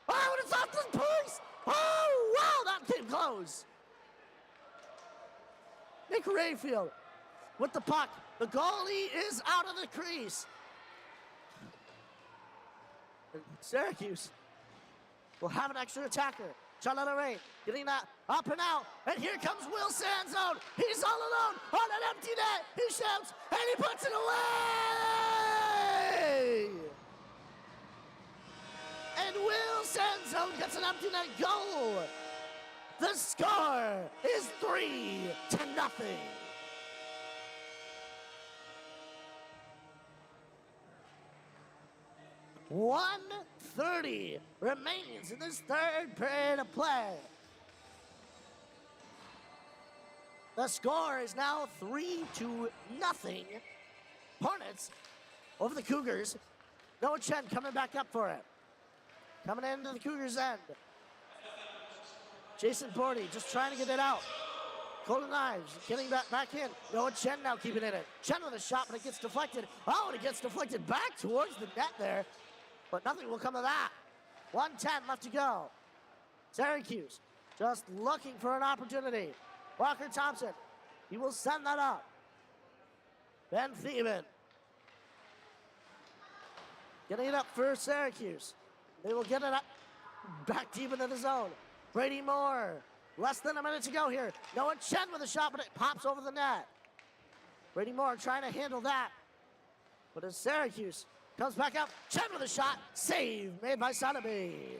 Oh, and it's off the post. Oh, wow, that came close. Nick Rayfield with the puck. The goalie is out of the crease. And Syracuse will have an extra attacker. Charlotte Lorraine getting that up and out. And here comes Will Sanzone. He's all alone on an empty net. He shouts and he puts it away. And Will Sanzone gets an empty net goal. The score is 3-0. 1:30 remains in this third period of play. The score is now 3-0. Hornets over the Cougars. Noah Chen coming back up for it. Coming into the Cougars' end. Jason Bordy just trying to get it out. Golden Knives getting back in. Noah Chen now keeping it in. Chen with a shot, but it gets deflected. Oh, and it gets deflected back towards the net there. But nothing will come of that. 1:10 left to go. Syracuse just looking for an opportunity. Walker Thompson, he will send that up. Ben Thieben getting it up for Syracuse. They will get it up back deep into the zone. Brady Moore, less than a minute to go here. Noah Chen with a shot, but it pops over the net. Brady Moore trying to handle that. But as Syracuse comes back up, Chen with a shot, save made by Sotheby.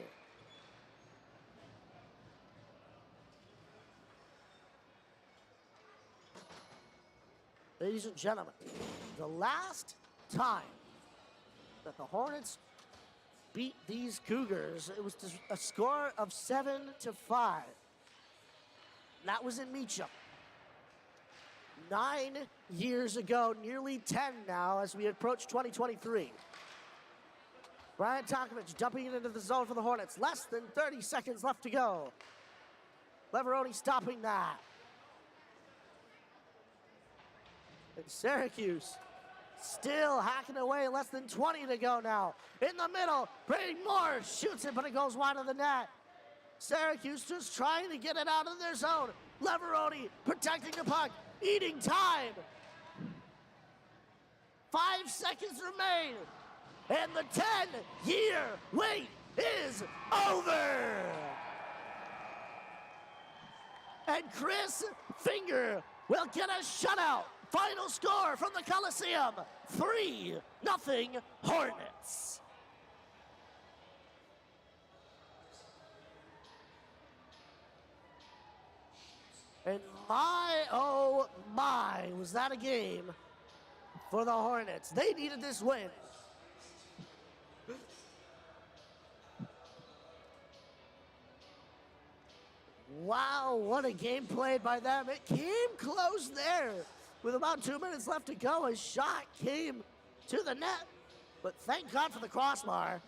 Ladies and gentlemen, the last time that the Hornets beat these Cougars, it was a score of 7-5. That was in Meacham. 9 years ago, nearly 10 now as we approach 2023. Brian Tonkovich dumping it into the zone for the Hornets. Less than 30 seconds left to go. Leveroni stopping that. And Syracuse still hacking away, less than 20 to go now. In the middle, Brady Moore shoots it, but it goes wide of the net. Syracuse just trying to get it out of their zone. Leveroni protecting the puck, eating time. 5 seconds remain, and the 10-year wait is over. And Chris Finger will get a shutout. Final score from the Coliseum, 3-0 Hornets. And my, oh my, was that a game for the Hornets. They needed this win. Wow, what a game played by them. It came close there. With about 2 minutes left to go, a shot came to the net. But thank God for the crossbar.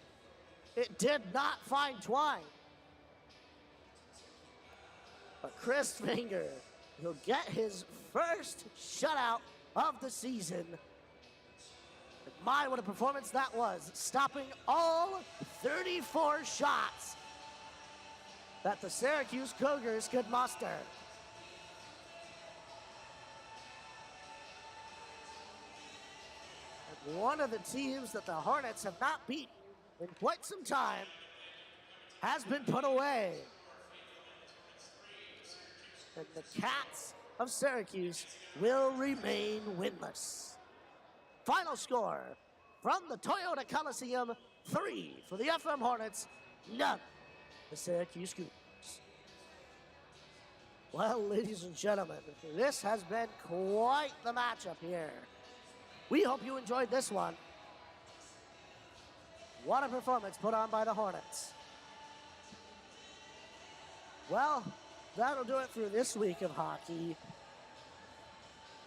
It did not find twine. But Chris Finger will get his first shutout of the season. And my, what a performance that was. Stopping all 34 shots that the Syracuse Cougars could muster. And one of the teams that the Hornets have not beaten in quite some time has been put away. And the Cats of Syracuse will remain winless. Final score from the Toyota Coliseum, 3 for the FM Hornets, none the Syracuse Cougars. Well, ladies and gentlemen, this has been quite the matchup here. We hope you enjoyed this one. What a performance put on by the Hornets. Well, that'll do it for this week of hockey.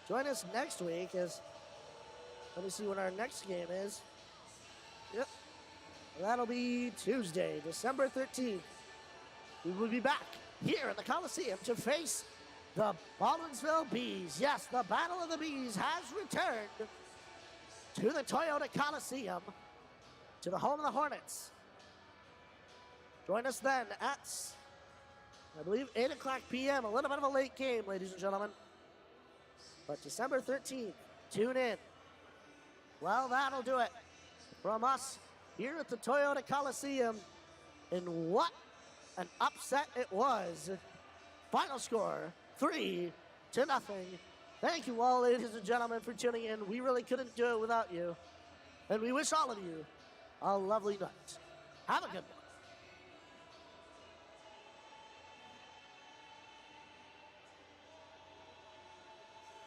Join us next week as, let me see what our next game is. Yep, that'll be Tuesday, December 13th. We will be back here in the Coliseum to face the Baldwinsville Bees. Yes, the Battle of the Bees has returned to the Toyota Coliseum, to the home of the Hornets. Join us then at, I believe, 8 o'clock p.m. A little bit of a late game, ladies and gentlemen. But December 13th, tune in. Well, that'll do it from us here at the Toyota Coliseum. And what an upset it was. Final score, 3-0. Thank you all, ladies and gentlemen, for tuning in. We really couldn't do it without you. And we wish all of you a lovely night. Have a good night.